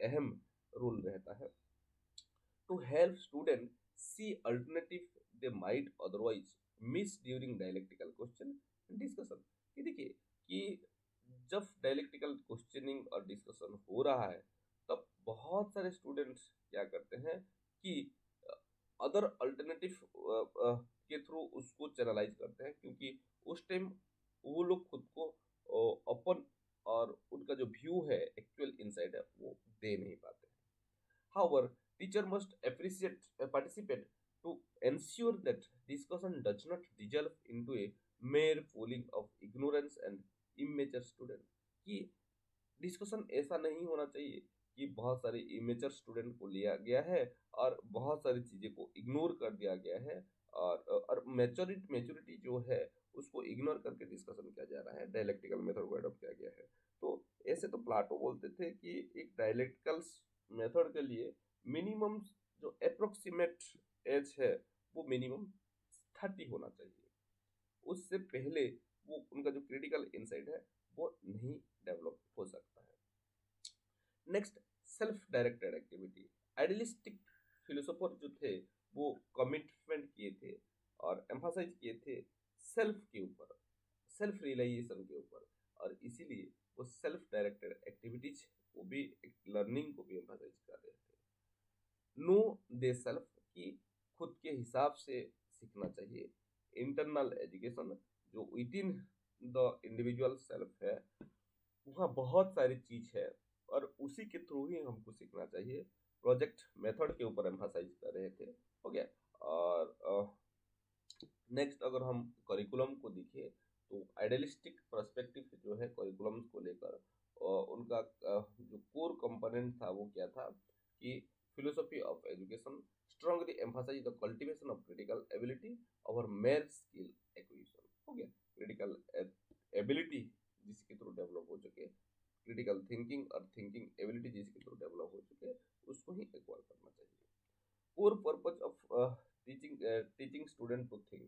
अहम रोल रहता है to help student see alternative they might otherwise miss during dialectical question discussion. कि देखिए कि जब डायलेक्टिकल क्वेश्चनिंग और डिस्कशन हो रहा है, तब बहुत सारे स्टूडेंट्स क्या करते हैं कि अदर अल्टरनेटिव के थ्रू उसको चैनलाइज करते हैं, क्योंकि उस टाइम वो लोग खुद को ओपन और उनका जो व्यू है, एक्चुअल इनसाइट है, वो दे नहीं पाते। However, teacher must participate to ensure that discussion does not dissolve into a mere fooling of ignorance and immature student। कि डिस्कशन ऐसा नहीं होना चाहिए कि बहुत सारे इमेचर स्टूडेंट को लिया गया है और बहुत सारी चीजें को इग्नोर कर दिया गया है, और मैच्योरिटी जो है उसको इग्नोर करके डिस्कशन किया जा रहा है, डायलेक्टिकल मेथड को अडॉप्ट किया गया है। तो ऐसे तो प्लाटो बोलते थे कि एक डायलेक्टिकल मेथड के लिए मिनिमम जो अप्रोक्सीमेट एज है वो मिनिमम 30 होना चाहिए, उससे पहले वो उनका जो क्रिटिकल इंसाइट है वो नहीं डेवलप हो सकता है। Next, self directed activity. Idealistic philosopher जो थे वो कमिटमेंट किए थे और एम्फासाइज किए थे सेल्फ के ऊपर, सेल्फ रियलाइजेशन के ऊपर, और इसीलिए वो सेल्फ डायरेक्टेड एक्टिविटीज को भी, लर्निंग को भी एम्फासाइज कर रहे थे। नो दे सेल्फ, की खुद के हिसाब से सीखना चाहिए। इंटरनल एजुकेशन, जो with in the individual self है, वहाँ बहुत सारी चीज है और उसी के थ्रू ही हमको सीखना चाहिए। प्रोजेक्ट मेथड के ऊपर एम्फासाइज कर रहे थे, हो गया। और नेक्स्ट, अगर हम करिकुलम को देखें तो आइडियलिस्टिक पर्सपेक्टिव जो है करिकुलम्स को लेकर, उनका जो कोर कंपोनेंट था वो क्या था कि philosophy of education strongly emphasise the cultivation of critical ability over mayor skill acquisition. हो गया, क्रिटिकल एबिलिटी जिसके थ्रू डेवलप हो चुके, क्रिटिकल थिंकिंग और थिंकिंग एबिलिटी जिसके थ्रू डेवलप हो चुके, उसको ही एक्वायर करना चाहिए। Core purpose of teaching student to think,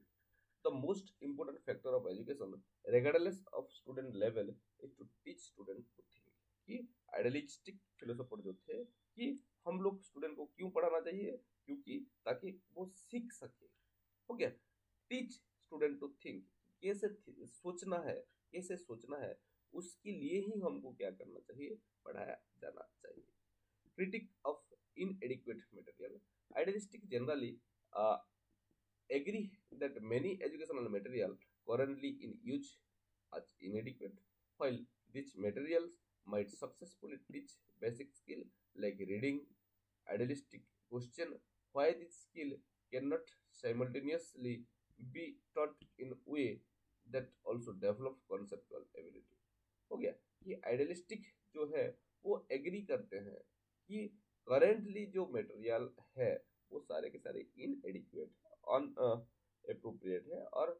the most important factor of education regardless of student level is to teach student to think। कि आइडियलिस्टिक फिलोसोफर जो थे कि हम लोग स्टूडेंट को क्यों पढ़ाना चाहिए, क्योंकि ताकि वो सीख सके। हो गया, टीच स्टूडेंट टू थिंक, कैसे सोचना है, कैसे सोचना है, उसके लिए ही हमको क्या करना चाहिए, पढ़ाया जाना चाहिए। Critic of inadequate material, idealistic generally agree that many educational material currently in use are inadequate, while these materials might successfully teach basic skill like reading. Idealistic question why this skill cannot simultaneously be taught in way that also develop conceptual ability। हो गया कि idealistic जो है वो agree करते हैं कि currently जो मटेरियल है वो सारे के सारे इनएडिक्वेट अन अप्रोप्रिएट है और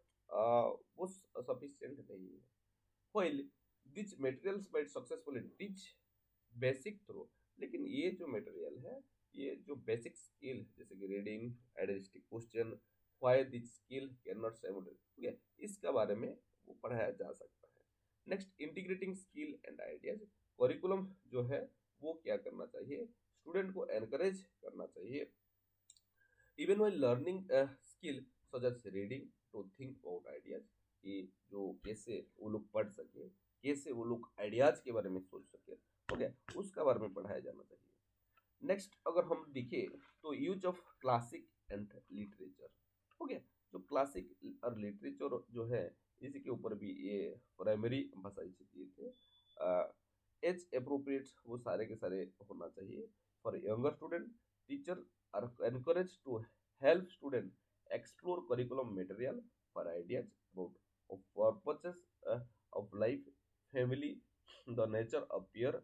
वो सफिशिएंट नहीं है। While this materials might successfully teach basic throw, लेकिन ये जो मटेरियल है, ये जो बेसिक स्किल जैसे कि reading, identity question, why this skill can not seven, ठीक है, इसका बारे में वो पढ़ाया जा सकता है। Next, integrating skill and ideas. Curriculum जो है वो क्या करना चाहिए, स्टूडेंट को एनकरेज करना चाहिए even while learning skill such as reading to think about ideas, कि जो कैसे वो लोग पढ़ सके, कैसे वो लोग आइडियाज के बारे में सोच सके, ओके, उसका बारे में पढ़ाया जाना चाहिए। नेक्स्ट अगर हम देखें तो use of classic and literature, okay, जो क्लासिक और लिटरेचर जो है इसी के ऊपर भी ये प्राइमरी भाषाई दिए थे। एज अप्रोप्रिएट वो सारे के सारे होना चाहिए for younger student. Teacher are encouraged to help students explore curriculum material for ideas about of purposes of life, family, the nature of peer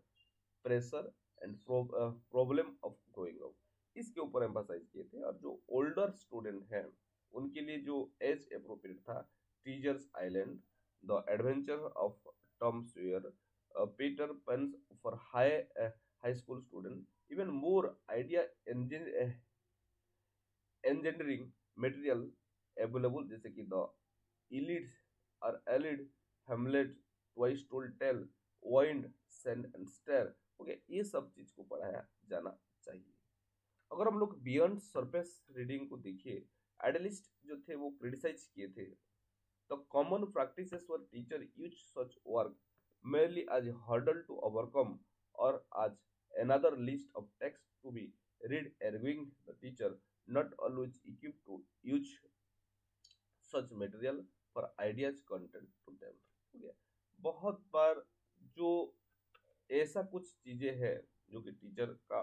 pressure and problem of growing up, इसके ऊपर emphasise किए थे। और जो older student हैं उनके लिए जो एज अप्रोप्रिएट था, Treasure Island, the adventure of Tom Sawyer, Peter Pan for high school student, even more idea engendering material available जैसे कि द इलिड और Aeneid, Hamlet, Twice Told Tale, Wind, Sand and Stars, okay, ये सब चीज को पढ़ाया जाना चाहिए। अगर हम लोग बियॉन्ड सरफेस रीडिंग को देखिए, आइडियलिस्ट जो थे वो क्रिटिसाइज किए थे the common practices were teacher use such work merely as a hurdle to overcome or as another list of texts to be read, arguing the teacher not always equipped to use such material for ideas content to them, ठीक है। बहुत बार जो ऐसा कुछ चीजें हैं जो कि टीचर का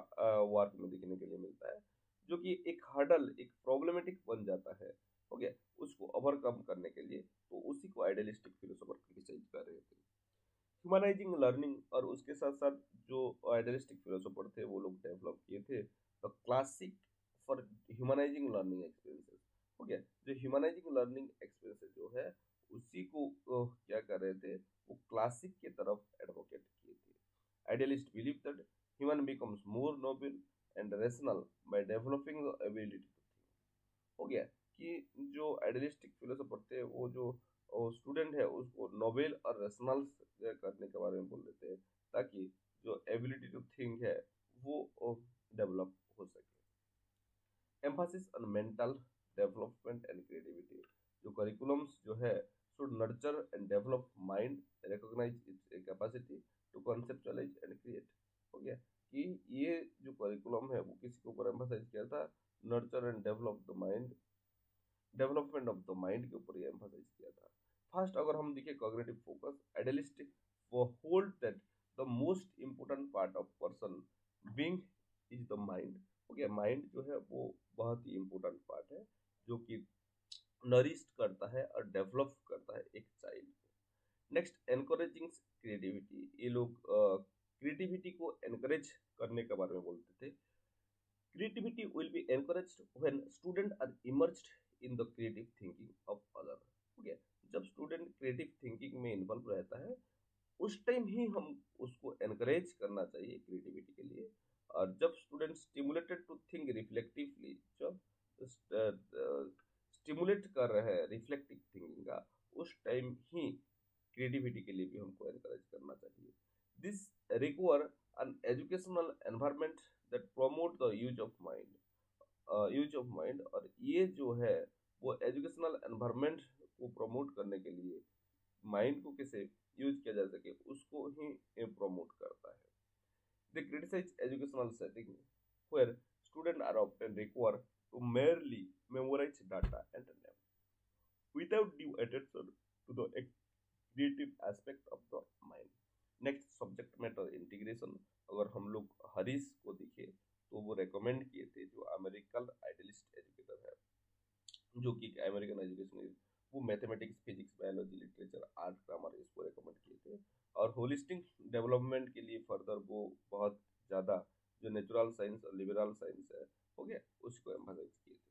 वर्क में देखने के लिए मिलता है, जो कि एक हर्डल, एक प्रॉब्लमेटिक बन जाता है, ओके, उसको ओवरकम करने के लिए, तो उसी को आइडियलिस्टिक फिलोसोफर क्रिटिसाइज कर रहे थे। ह्यूमनाइजिंग लर्निंग, और उसके साथ साथ जो आइडियलिस्टिक फिलोसोफर थे वो लोग डेवलप किए थे the classic for humanising learning experiences, हो गया। जो ह्यूमनाइजिंग लर्निंग एक्सपीरियंसेस जो है उसी को क्या कर रहे थे, वो क्लासिक की तरफ एडवोकेट किए थे। Idealist believe that human becomes more noble and rational by developing the ability to think, हो गया। कि जो आइडियलिस्टिक फिलोसोफर थे वो जो स्टूडेंट है उसको नोबेल और रेशनल करने के बारे में बोल रहे थे, ताकि जो एबिलिटी टू थिंक है वो डेवलप हो सके। Emphasis on mental development and creativity, जो करिकुलम्स जो है should nurture and develop mind, recognise its capacity to conceptualise and create, हो गया। कि ये जो करिकुलम है वो किसी के ऊपर एम्फासाइज किया था, nurture and develop the mind, development of the mind के ऊपर ये एम्फासाइज किया था। फर्स्ट अगर हम देखें कॉग्निटिव फोकस, आइडियलिस्टिक वो hold that the most important part of person being is the mind, okay, mind जो है वो बहुत ही इंपॉर्टेंट पार्ट है जो कि नरिश करता है और डेवलप करता है एक चाइल्ड को। नेक्स्ट, एनकरेजिंग क्रिएटिविटी, ये लोग क्रिएटिविटी को एनकरेज करने के बारे में बोलते थे। Creativity will be encouraged when students are immersed in the creative thinking of other, ठीक है। जब स्टूडेंट क्रिएटिव थिंकिंग में इन्वॉल्व रहता है उस टाइम ही हम उसको एनकरेज करना चाहिए क्रिएटिविटी के लिए। और जब स्टूडेंट स्टिमुलेटेड टू थिंक रिफ्लेक्टिवली, जब स्टिमुलेट कर रहे हैं रिफ्लेक्टिव थिंकिंग का, उस टाइम ही क्रिएटिविटी के लिए भी हमको एनकरेज करना चाहिए। This require an educational environment that promote the use of mind, और ये जो है वो एजुकेशनल एनवायरनमेंट को प्रमोट करने के लिए माइंड को कैसे यूज किया जा सके उसको ही प्रमोट करता है। They criticise educational setting where students are often required to merely memorize data and name without due attention to the creative aspect of the mind। Next, subject matter integration, अगर हम लोग हरीश को देखें तो वो रेकमेंड किए थे, जो अमेरिकन आइडियलिस्ट एजुकेटर है, जो कि अमेरिकन एजुकेशन, वो mathematics, physics, biology, literature, art, grammar इसको रेकमेंड किए थे। और होलिस्टिक डेवलपमेंट के लिए फर्दर वो बहुत ज़्यादा जो नेचुरल साइंस और लिबरल साइंस है, हो गया, उसको एम्फसाइज किए थे।